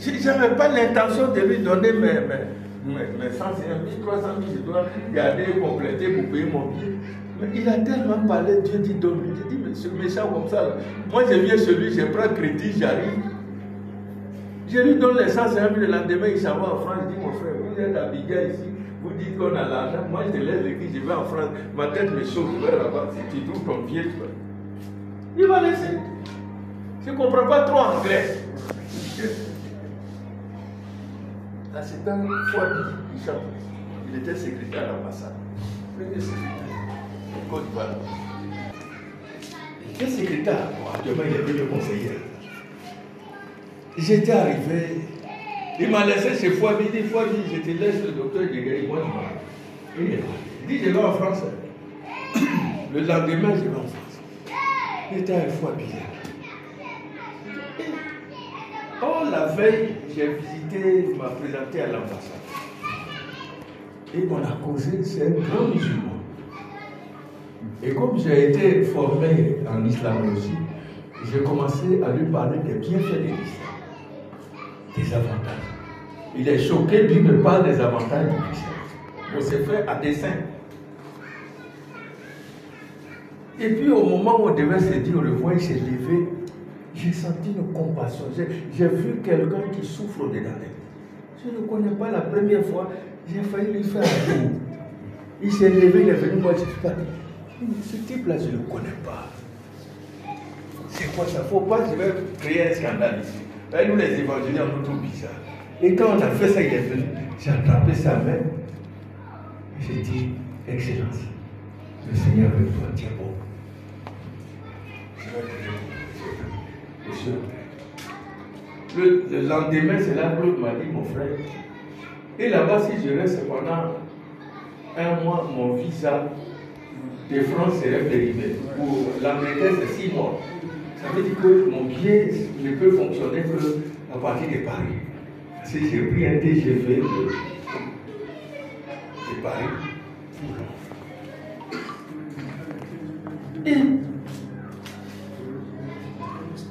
Je n'avais pas l'intention de lui donner mes 150 000, 300 000, je dois garder, compléter pour payer mon billet. Mais il a tellement parlé, Dieu dit donne-lui. J'ai dit, mais ce méchant comme ça, là, moi je viens chez lui, je prends crédit, j'arrive. Je lui donne les 150 000, le lendemain il s'en va en France. Je dis, mon frère, vous êtes à Abidjan ici, vous dites qu'on a l'argent, moi je te laisse l'église, je vais en France, ma tête me chauffe, je vais là-bas, si tu trouves ton pied, tu vois. Il va laisser. Je ne comprends pas trop anglais. Là, c'est un Fouabi qui chante. Il était secrétaire à l'ambassade. Premier secrétaire. Au Côte d'Ivoire. Il était secrétaire. Bon, actuellement, il est venu conseiller. J'étais arrivé. Il m'a laissé chez Fouabi. Il dit, Fouabi, je te laisse le docteur Djegari. Moi, je vais. Il dit, je vais en France. Le lendemain, je vais en France. Il était avec Fouabi. Oh, la veille, j'ai visité, m'a présenté à l'ambassade. Et on a causé, c'est un grand musulman. Et comme j'ai été formé en islam aussi, j'ai commencé à lui parler des bienfaits de l'islam, des avantages. Il est choqué, lui me parle des avantages du l'islam. On s'est fait à dessein. Et puis au moment où on devait se dire au revoir, il s'est levé. J'ai senti une compassion. J'ai vu quelqu'un qui souffre au-dedans d'elle. Je ne connais pas la première fois. J'ai failli lui faire un tour. Il s'est levé, il est venu, moi je suis pas. Ce type-là, je ne le connais pas. C'est quoi ça? Il ne faut pas que je vais créer un scandale ici. Là, nous, les évangéliques, on nous trouve bizarre. Et quand on a fait ça, il est venu. J'ai attrapé sa main. Et j'ai dit, Excellence, le Seigneur avec toi, tiens bon. Je vais prier. Le lendemain, c'est là que Claude m'a dit, mon frère. Et là-bas, si je reste pendant un mois, mon visa de France serait périmé. Pour l'Angleterre, c'est 6 mois. Ça veut dire que mon billet ne peut fonctionner qu'à partir de Paris. Si j'ai pris un TGV de Paris. Et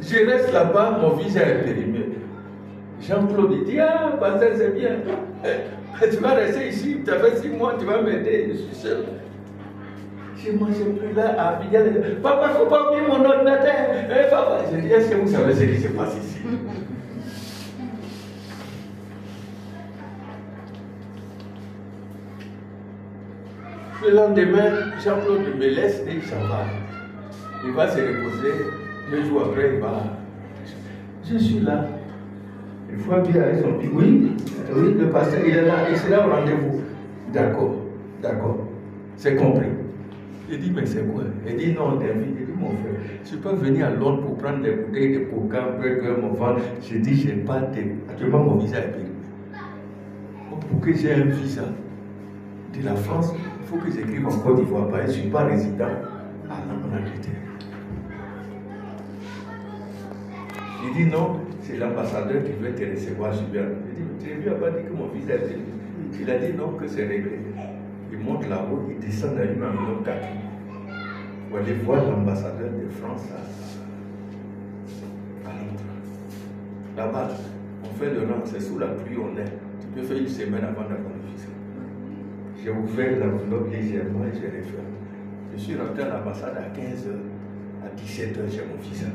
je reste là-bas, mon visa est périmé. Jean-Claude dit, ah, pasteur, c'est bien. Tu vas rester ici, tu as fait 6 mois, tu vas m'aider, je suis seul. Je ne mangeais plus là à Abidjan. Papa, il ne faut pas oublier mon ordinateur. Papa, je dis, est-ce que vous savez ce qui se passe ici? Le lendemain, Jean-Claude me laisse et il s'en va. Il va se reposer. 2 jours après, il va. Je suis là. Il faut bien avec son pied. Oui, le pasteur, il est là. Il sera au rendez-vous. D'accord, d'accord. C'est compris. Il dit, mais c'est quoi? Il dit, non, David. Il dit, mon frère, je peux venir à Londres pour prendre des bouteilles de coca, burger, mon ventre. Je dis, j'ai pas de. Actuellement, mon visa est périmé. Pour que j'ai un visa de la France, il faut que j'écrive en Côte d'Ivoire. Je ne suis pas résident en Angleterre. Il dit, non, c'est l'ambassadeur qui veut te recevoir. Je lui ai dit, tu lui as pas dit que mon visa est périmé. Il a dit non, que c'est réglé. Il monte là-haut, il descend dans une enveloppe 4. Pour aller voir l'ambassadeur de France à Londres. Là-bas, on fait le rang, c'est sous la pluie, on est. Tu peux faire une semaine avant d'avoir le visa. J'ai ouvert l'enveloppe légèrement et j'ai refermé. Je suis rentré à l'ambassade à 15h. À 17h, j'ai mon visa.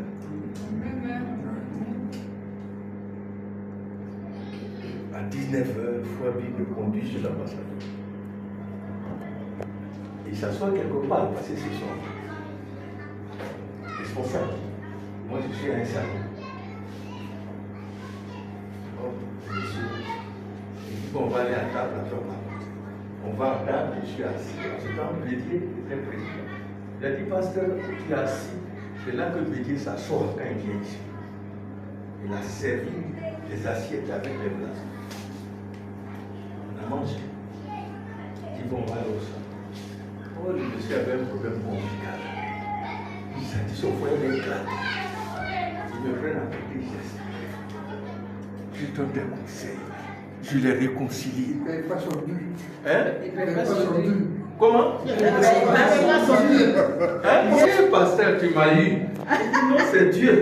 À 19h, Fouabi me conduit chez l'ambassadeur. Il s'assoit quelque part parce que c'est son responsable. Moi, je suis à un salon. Oh, monsieur. Il dit, bon, on va aller à table, après on va manger. On va à table, je suis assis. En ce temps, Bédier était président. Il a dit, pasteur, tu es assis. C'est là que Bédier s'assoit quand il vient ici. Il a servi les assiettes avec les glaces. On a mangé. Il dit, bon, on va aller au salon. Oh, le monsieur avait un problème conjugal. Il s'est dit, son foyer est éclaté. Il me prend à côté, je donne des conseils. Je les réconcilie. Il ne paye pas son dû. Hein? Il ne paye pas son dû. Comment? Il ne paye pas son dû. Hein? Quel pasteur tu m'as eu? Non, c'est Dieu.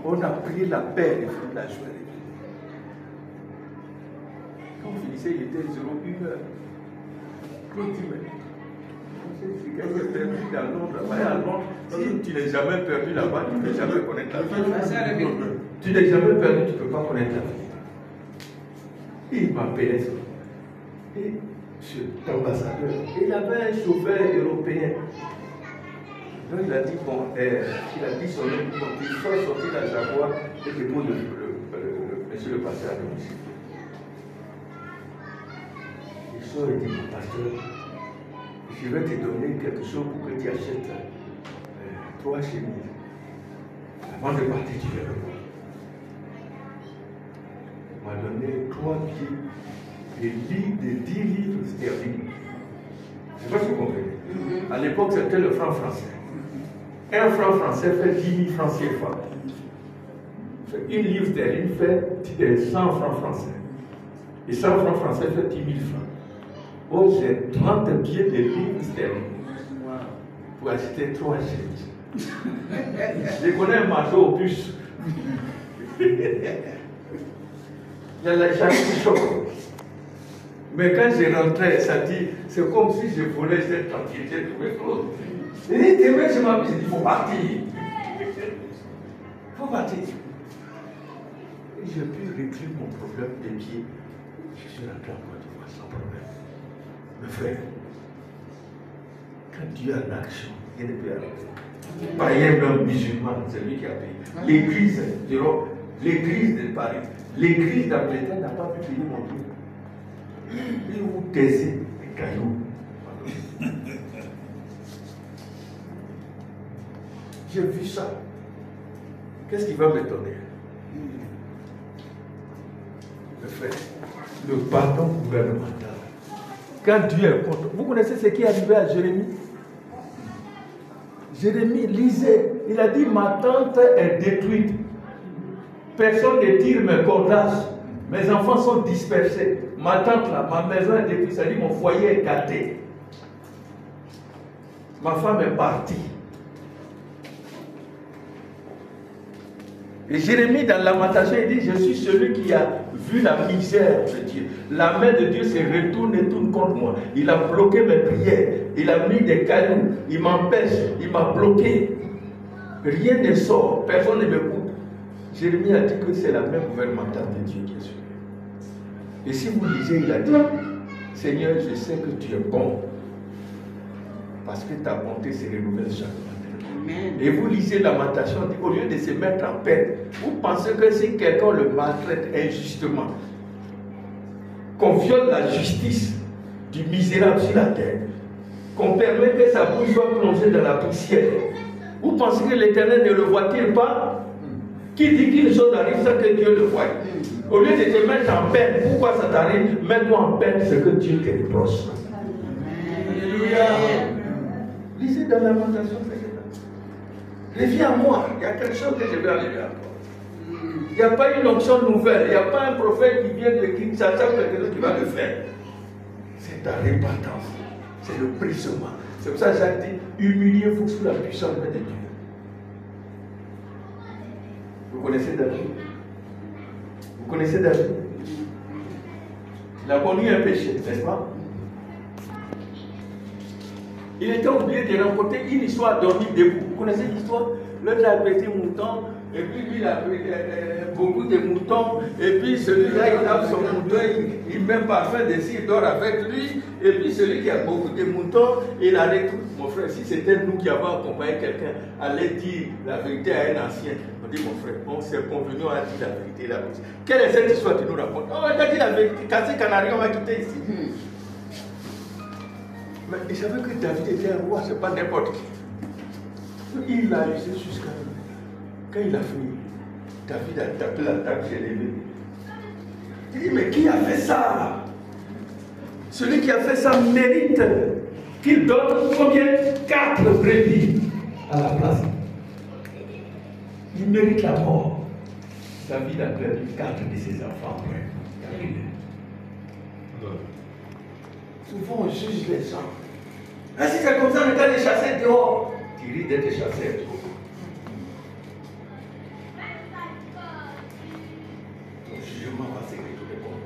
On a pris la paix et fait la joie. Quand on finissait, il était 0,1 heure. Si quelqu'un est perdu dans Londres, à Londres, si tu n'es jamais perdu là-bas, tu ne peux jamais connaître la vie. Tu n'es jamais perdu, tu ne peux pas connaître la vie. Il m'appelait ça. Et cet ambassadeur, il avait un chauffeur européen. Donc il a dit, bon, il a dit son nom, il faut sortir la Jaguar et dépose monsieur le pasteur à domicile. Il sort et dit, pasteur, je vais te donner quelque chose pour que tu achètes 3 chemises. Avant de partir, tu vas le voir. Il m'a donné 3 billets de 10 livres sterling. Je ne sais pas si vous comprenez. À l'époque, c'était le franc français. Un franc français fait 10 000 francs CFA. Une livre sterling fait 100 francs français. Et 100 francs français fait 10 000 francs. Oh, j'ai 30 billets de livres sterling pour acheter 3 chèques. Je connais un marché au bus. Il y a la chaque choc. Mais quand j'ai rentré, ça dit, c'est comme si je volais cette tranquillité, j'ai trouvé trop. Il dit, demain, je m'appelle, il faut partir. Il faut partir. Et j'ai pu régler mon problème de pied. Je suis rentré en Côte d'Ivoire sans problème. Mes frères, quand Dieu a l'action, il ne peut arrêter. Par exemple, un musulman, c'est lui qui a payé. L'église d'Europe, l'église de Paris, l'église d'Angleterre n'a pas pu payer mon Dieu. Et vous taisez les cailloux. J'ai vu ça. Qu'est-ce qui va m'étonner? Mes frères, le pardon gouvernemental. Quand Dieu est contre. Vous connaissez ce qui est arrivé à Jérémie? Jérémie, lisez. Il a dit, ma tente est détruite. Personne ne tire mes cordages. Mes enfants sont dispersés. Ma tente là, ma maison est détruite. Ça dit, mon foyer est gâté. Ma femme est partie. Et Jérémie, dans lamentation, il dit, je suis celui qui a vu la misère de Dieu. La main de Dieu se retourne et tourne contre moi. Il a bloqué mes prières. Il a mis des cailloux. Il m'empêche. Il m'a bloqué. Rien ne sort. Personne ne m'écoute. Jérémie a dit que c'est la main gouvernementale de Dieu qui est sur lui. Et si vous lisez, il a dit, Seigneur, je sais que tu es bon. Parce que ta bonté se renouvelle chaque matin. Et vous lisez Lamentation, au lieu de se mettre en peine, vous pensez que si quelqu'un le maltraite injustement, qu'on viole la justice du misérable sur la terre, qu'on permet que sa bouche soit plongée dans la poussière. Vous pensez que l'Éternel ne le voit-il pas? Qui dit qu'une chose arrive sans que Dieu le voie? Au lieu de te mettre en peine, pourquoi ça t'arrive? Mets-toi en peine, c'est que Dieu te reproche. Alléluia. Lisez dans Lamentation. Reviens à moi, il y a quelque chose que je vais enlever encore. Il n'y a pas une onction nouvelle, il n'y a pas un prophète qui vient de Kinshasa ou quelqu'un qui va le faire. C'est ta repentance, c'est le brisement. C'est pour ça que Jacques dit, humiliez-vous sous la puissance de Dieu. Vous connaissez David? Vous connaissez David? Il a connu un péché, n'est-ce pas? Il était obligé de rencontrer une histoire dormir debout. Vous connaissez l'histoire? L'autre a pété mouton, et puis lui il a beaucoup de moutons, et puis celui-là il lave son mouton, il met parfum dessus, il dort avec lui, et puis celui qui a beaucoup de moutons, il allait tout. Mon frère, si c'était nous qui avons accompagné quelqu'un, allait dire la vérité à un ancien. On dit mon frère, on s'est convenu à dire la vérité là. Quelle est cette histoire que tu nous racontes? On va dire la vérité, casser Canari, on va quitter ici. Mais il savait que David était un roi, c'est pas n'importe qui. Il a usé jusqu'à... Quand il a fini, David a tapé la table, s'est levé. Il dit, mais qui a fait ça? Celui qui a fait ça mérite qu'il donne combien? 4 brebis à la place. Il mérite la mort. David a perdu 4 de ses enfants. Souvent on juge les gens. Ah, si c'est comme ça, on est allé chasser dehors. Tu risques d'être chassé. Ton jugement va s'écrire tout les bons.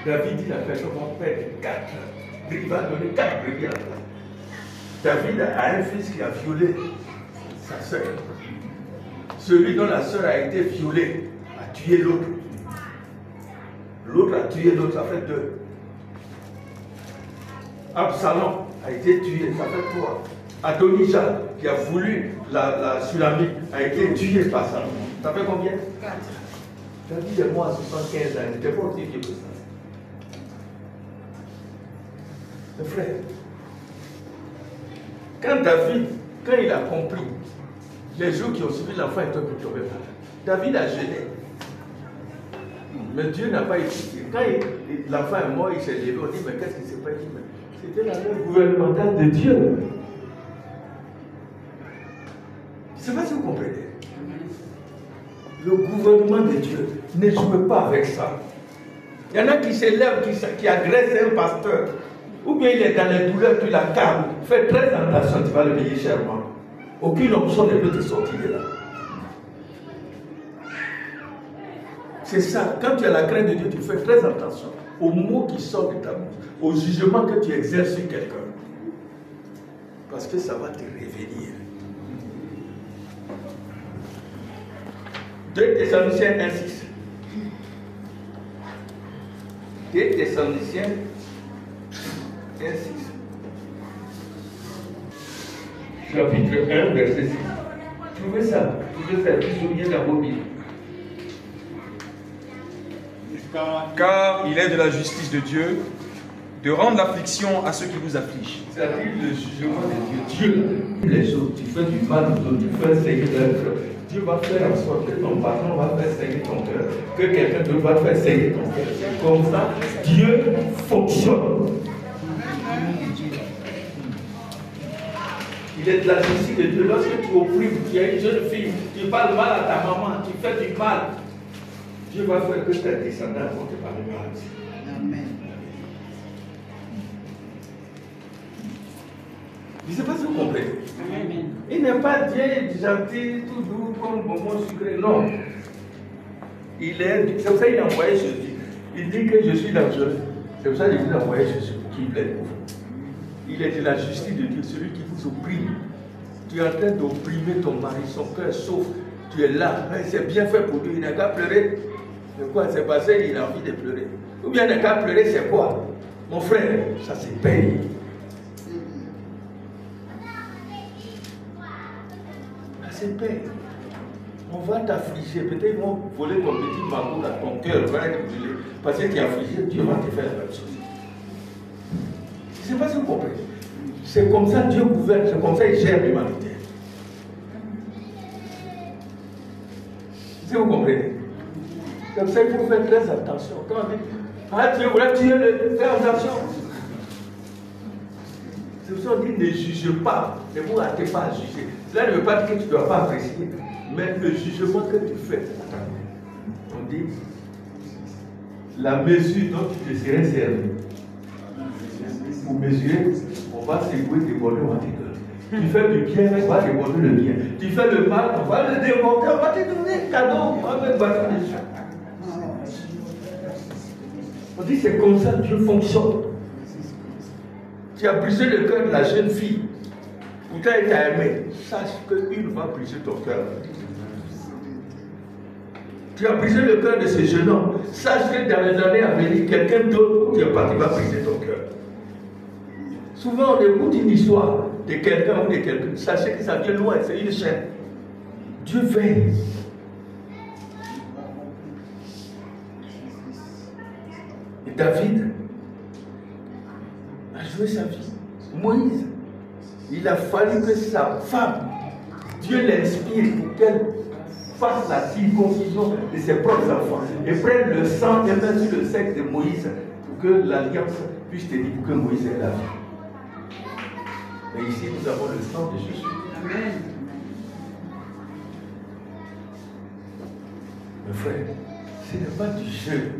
David dit la personne va perdre 4. Il va donner 4 brebis à la place. David a un fils qui a violé sa soeur. Celui dont la soeur a été violée a tué l'autre. L'autre a tué l'autre, ça fait 2. Absalom a été tué, ça fait 3. Adonijah, qui a voulu la Sulamite, a été tué par Salomon. Ça fait combien? 4. David est mort à 75 ans, il n'était pas aussi vieux que ça. Mes frères, quand David, quand il a compris, les jours qui ont suivi l'enfant étaient pour tomber par là, David a jeûné. Mais Dieu n'a pas écouté. Quand l'enfant est mort, il s'est levé, on dit, mais qu'est-ce qui s'est passé? C'était la loi gouvernementale de Dieu. Je ne sais pas si vous comprenez. Le gouvernement de Dieu, ne jouez pas avec ça. Il y en a qui s'élèvent, qui agressent un pasteur. Ou bien il est dans les douleurs, tu l'accables. Fais très attention, tu vas le payer chèrement. Aucune option ne peut te sortir de là. C'est ça. Quand tu as la crainte de Dieu, tu fais très attention aux mots qui sortent de ta bouche, au jugement que tu exerces sur quelqu'un. Parce que ça va te revenir. 2 Thessaloniciens 1:6. 2 Thessaloniciens 1:6. Chapitre 1, verset 6. Trouvez ça. Trouvez ça. Vous souvenez dans vos Bibles. Car il est de la justice de Dieu de rendre l'affliction à ceux qui vous affligent. C'est-à-dire le jugement de Dieu. Dieu, les choses, tu fais du mal, tu fais saigner leur cœur. Dieu va faire en sorte que ton patron va faire saigner ton cœur, que quelqu'un d'autre va faire saigner ton cœur. Comme ça, Dieu fonctionne. Il est de la justice de Dieu. Lorsque tu opprimes, tu es une jeune fille, tu parles mal à ta maman, tu fais du mal. Dieu va faire que tes descendants vont te parler mal aussi. Amen. Je ne sais pas si vous comprenez. Amen. Il n'est pas Dieu gentil, tout doux, comme bonbon sucré. Non. C'est pour ça qu'il a envoyé Jésus. Il dit que je suis dangereux. C'est pour ça qu'il a envoyé Jésus qui plaide pour vous. Il est de la justice de Dieu, celui qui vous opprime. Tu es en train d'opprimer ton mari, son cœur souffre. Tu es là, c'est bien fait pour lui, il n'a qu'à pleurer. De quoi c'est passé, il a envie de pleurer. Ou bien il n'a qu'à pleurer, c'est quoi? Mon frère, ça se paye. Ça se paye. On va t'affliger. Peut-être ils vont voler ton petit manteau là, ton cœur va être brûlé. Parce que tu es affligé, Dieu va te faire la même chose. Je ne sais pas si vous comprenez. C'est comme ça Dieu gouverne, c'est comme ça il gère l'humanité. Si vous comprenez. Comme ça, il faut faire très attention. Quand on dit, ah Dieu voulait tuer le, fais attention. C'est pour ça qu'on dit, ne juge pas, ne vous hâtez pas à juger. Cela ne veut pas dire que tu ne dois pas apprécier, mais le jugement que tu fais, on dit, la mesure dont tu te serais servi. Pour mesurer, on va s'ébouer des bonheurs, on va te donner. Tu fais du bien, on va te donner le bien. Tu fais le mal, on va le démonter, on va te donner un cadeau, on va te battre les gens. On dit c'est comme ça que Dieu fonctionne. Tu as brisé le cœur de la jeune fille. Pourtant elle t'a aimé. Sache qu'il va briser ton cœur. Tu as brisé le cœur de ce jeune homme. Sache que dans les années à venir, quelqu'un d'autre qui est parti va briser ton cœur. Souvent on écoute une histoire de quelqu'un ou de quelqu'un. Sachez que ça vient loin, c'est une chaîne. Dieu veille. Et David a joué sa vie. Moïse, il a fallu que sa femme, Dieu l'inspire pour qu'elle fasse la circoncision de ses propres enfants et prenne le sang et mette sur le sexe de Moïse pour que l'alliance puisse tenir, pour que Moïse ait la vie. Mais ici, nous avons le sang de Jésus. Amen. Mes frères, ce n'est pas du jeu.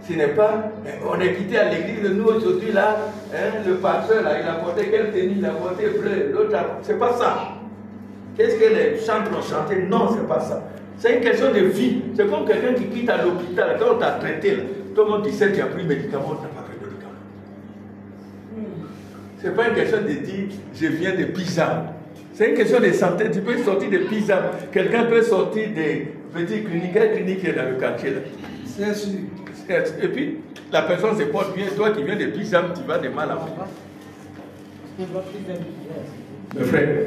Ce n'est pas, on est quitté à l'église, nous aujourd'hui là, hein, le pasteur là, il a porté quelle tenue, il a porté bleu, l'autre, c'est pas ça. Qu'est-ce que les chants ont chanté? Non, c'est pas ça. C'est une question de vie. C'est comme quelqu'un qui quitte à l'hôpital, quand on t'a traité là, tout le monde dit que tu as pris le médicament, tu n'as pas pris le médicament. C'est pas une question de dire, je viens de Pisa. C'est une question de santé, tu peux sortir de Pisa. Quelqu'un peut sortir des petites cliniques, quelle clinique est dans le quartier là? C'est sûr. Et puis, la personne se porte bien, toi qui viens de Pisam, tu vas de mal à mal. Mes frères,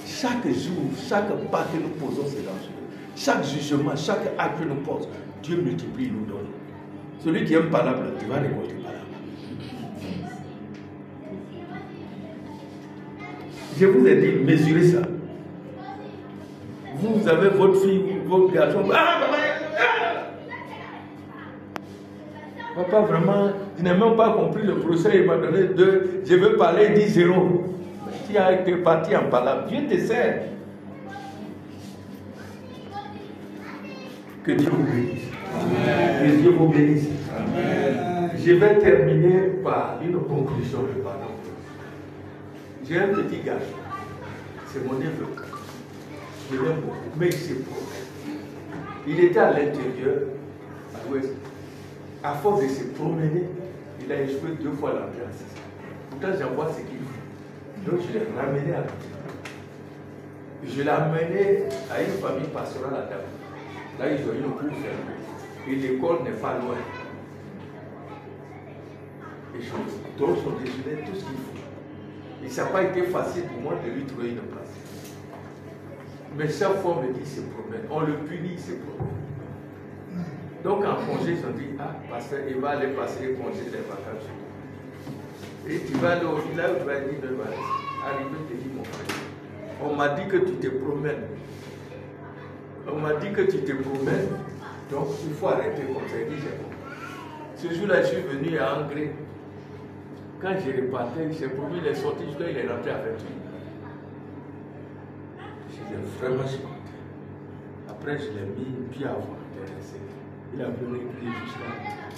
chaque jour, chaque pas que nous posons, c'est dangereux. Chaque jugement, chaque acte que nous posons, Dieu multiplie, nous donne. Celui qui aime parler, tu vas récolter parler. Je vous ai dit, mesurez ça. Vous avez votre fille, votre garçon. Papa, vraiment, il n'a même pas compris le procès, il m'a donné 2, je veux parler, il dit 0. Tu as été parti en parlant, Dieu te sert. Que Dieu vous bénisse. Amen. Que Dieu vous bénisse. Amen. Je vais terminer par une conclusion de pardon. J'ai un petit garçon, c'est mon neveu. Je l'aime beaucoup, mais il s'est promené. Il était à l'intérieur, à l'ouest. À force de se promener, il a échoué 2 fois l'entrée en saison. Pourtant, j'envoie ce qu'il faut. Donc, je l'ai ramené à l'hôtel. Je l'ai amené à une famille pastorale à Dabo. Là, ils ont une cour fermée. Et l'école n'est pas loin. Et je donne son déjeuner, tout ce qu'il faut. Et ça n'a pas été facile pour moi de lui trouver une place. Mais chaque fois, on me dit, il se promène. On le punit, il se promène. Donc en congé, ils ont dit, ah, pasteur, il va aller passer les congés des vacances. Et tu vas aller au village, tu vas dire, ben voilà, arrivé, tu dis, mon frère, on m'a dit que tu te promènes. On m'a dit que tu te promènes, donc il faut arrêter comme ça. Il dit, c'est bon. Ce jour-là, je suis venu à Angré. Quand j'ai reparti, il s'est promis, il est sorti, jusqu'à il est rentré avec lui. J'étais vraiment content. Après, je l'ai mis pied avant, intéressé. Il a venu jusqu'à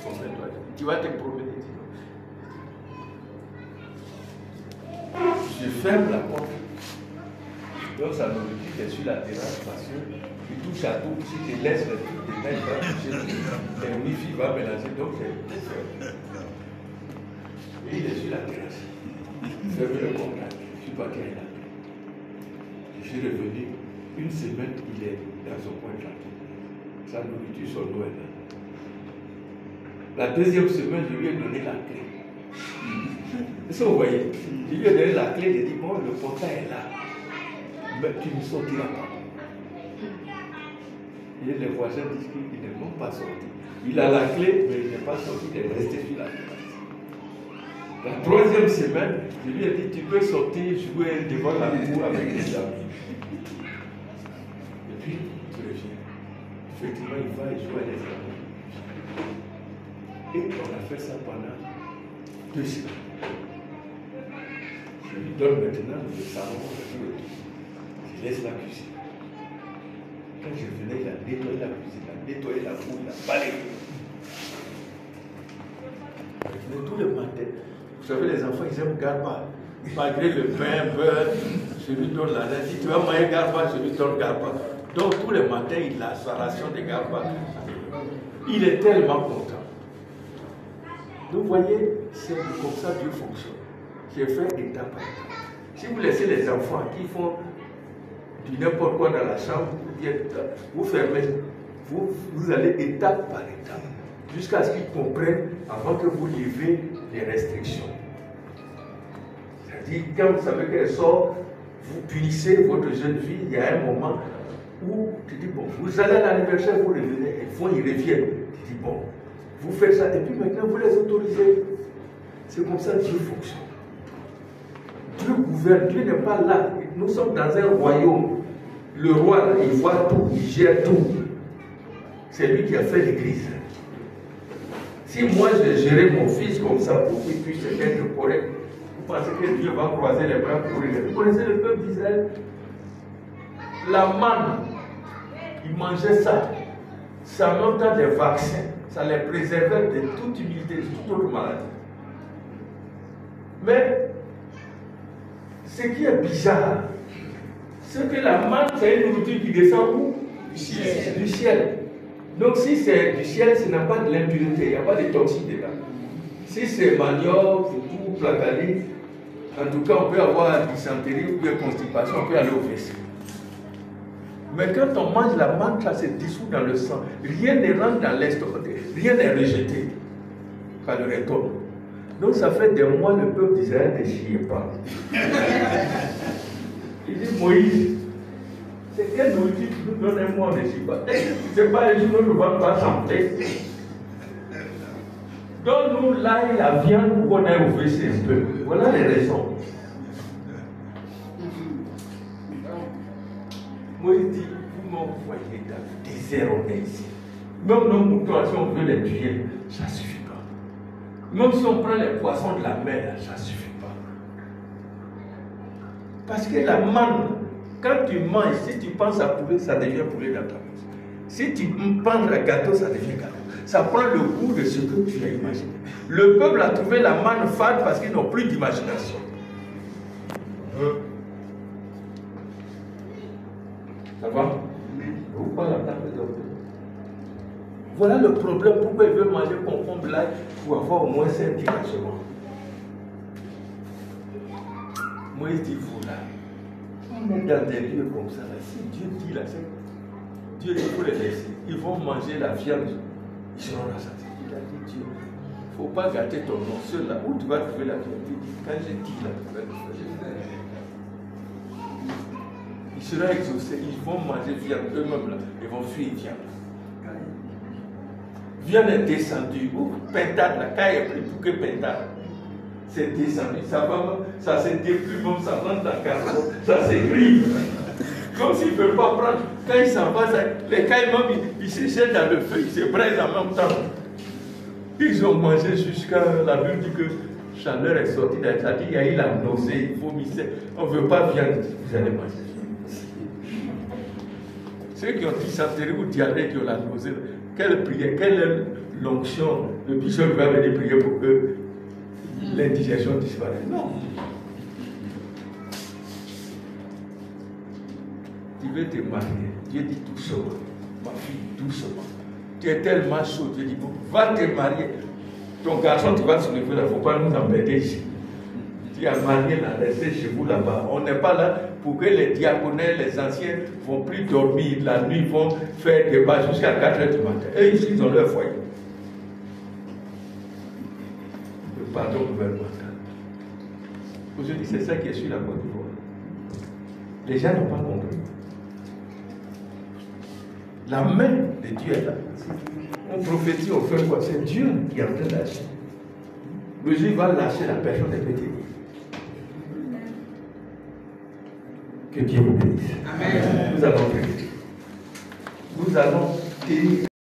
complètement. Tu vas te promener. Je ferme la porte. Donc sa nourriture est sur la terrasse parce qu'il touche à tout. Si tu laisses le truc de il va toucher. Les wifi va mélanger. Donc c'est ferme. Et il est sur la terrasse. Fermez le contact. Je suis parti à la paix. Je suis revenu. Une semaine, il est dans son coin tranquille. Sa nourriture, son eau est là. La deuxième semaine, je lui ai donné la clé. Est-ce que vous voyez? Je lui ai donné la clé, j'ai dit, bon, le portail est là. Mais tu ne sortiras pas. Et les voisins disent qu'il n'est même pas sorti. Il a la clé, mais il n'est pas sorti, il est resté sur la terrasse. La troisième semaine, je lui ai dit, tu peux sortir jouer devant la cour avec les amis. Et puis, tu reviens. Effectivement, il va jouer avec les amis. Et on a fait ça pendant 2 semaines. Je lui donne maintenant le salon, je laisse la cuisine. Quand je venais, il a nettoyé la cuisine, il a nettoyé la cour, il a balayé. Je venais tous les matins. Vous savez, les enfants, ils aiment garba. Malgré le pain, beurre, je lui donne la laine. Si tu veux manger garba, je lui donne garba. Donc tous les matins, il a sa ration de garba. Il est tellement content. Donc vous voyez, c'est comme ça que Dieu fonctionne. J'ai fait étape par étape. Si vous laissez les enfants qui font du n'importe quoi dans la chambre, vous fermez, vous allez étape par étape, jusqu'à ce qu'ils comprennent avant que vous levez les restrictions. C'est-à-dire, quand vous savez qu'elle sort, vous punissez votre jeune fille, il y a un moment où tu dis, bon, vous allez à l'anniversaire, vous revenez, ils reviennent. Tu dis, bon, vous faites ça, et puis maintenant vous les autorisez. C'est comme ça que Dieu fonctionne. Dieu gouverne, Dieu n'est pas là. Nous sommes dans un royaume. Le roi, il voit tout, il gère tout. C'est lui qui a fait l'Église. Si moi je gérais mon fils comme ça pour qu'il puisse être correct, vous pensez que Dieu va croiser les bras pour lui? Vous connaissez le peuple d'Israël? La manne, ils mangeaient ça. Ça même temps des vaccins. Ça les préservait de toute humilité, de toute autre maladie. Mais ce qui est bizarre, c'est que la manne, c'est une nourriture qui descend où? Du ciel. Donc si c'est du ciel, ce n'a pas de l'impureté, il n'y a pas de toxines dedans. Si c'est manioc, tout, placali, en tout cas on peut avoir dysenterie ou constipation, on peut aller au WC. Mais quand on mange la manne, ça se dissout dans le sang. Rien ne rentre dans l'estomac, rien n'est rejeté par le retour. Donc ça fait des mois le peuple d'Israël ne chiait pas. Il dit, Moïse, c'est quelle nourriture tu nous donnes un mois de chie pas? C'est pas les journaux nous vont pas chanter. Donne-nous l'ail, la viande pour qu'on aille au WC un peu. Voilà les raisons. Moïse dit, vous m'envoyez dans le désert, on est ici. Même nos moutons, si on veut les tuer, ça ne suffit pas. Même si on prend les poissons de la mer, ça ne suffit pas. Parce que la manne, quand tu manges, si tu penses à poulet, ça devient poulet dans ta bouche. Si tu penses à gâteau, ça devient gâteau. Ça prend le goût de ce que tu as imaginé. Le peuple a trouvé la manne fade parce qu'ils n'ont plus d'imagination. Ça va? Ou pas la table d'ordre. Voilà le problème. Pourquoi ils veulent manger concombre là pour avoir au moins 5 dimensions. Moïse dit, vous là, on est dans des lieux comme ça. Là. Si Dieu dit là, Dieu dit pour les laisser. Ils vont manger la viande. Ils seront rassasiés. Il a dit, Dieu, il ne faut pas gâter ton nom. Ceux-là, où tu vas trouver la viande? Il dit, quand j'ai dit là, tu vas le faire. Il sera exaucé, ils vont manger viande eux-mêmes là, ils vont fuir viande. Viande est descendue, ou pentade, la caille est plus que pentade. C'est descendu, ça se déplume, ça rentre dans le carreau, ça s'égrille. Comme s'ils ne peuvent pas prendre, quand ils s'en vont, les cailles même, ils se jettent dans le feu, ils se braisent en même temps. Ils ont mangé jusqu'à la Bible dit que chaleur est sortie, c'est-à-dire il y a eu la nausée, il vomissait. On ne veut pas viande, vous allez manger. Ceux qui ont dysenterie ou diarrhée, qui ont la nausée, quelle prière, quelle est l'onction? Le bishop va venir prier pour que l'indigestion disparaisse. Non. Tu veux te marier, Dieu dit doucement, ma fille, doucement. Tu es tellement chaud, Dieu dit, bon, va te marier. Ton garçon, tu vas se lever là, il ne faut pas nous embêter ici. Tu as marié là, restez chez vous là-bas. On n'est pas là pour que les diaconais, les anciens ne vont plus dormir la nuit, vont faire des bas jusqu'à 4 h du matin. Et ici, ils ont leur foyer. Le pardon gouvernemental. Aujourd'hui, c'est ça qui est sur la Côte d'Ivoire. Les gens n'ont pas compris. La main de Dieu est là. On prophétise, on fait quoi? C'est Dieu qui est en train d'agir. Jésus va lâcher la personne et peut te dire. Que Dieu vous bénisse. Amen. Nous allons prier. Nous allons tenir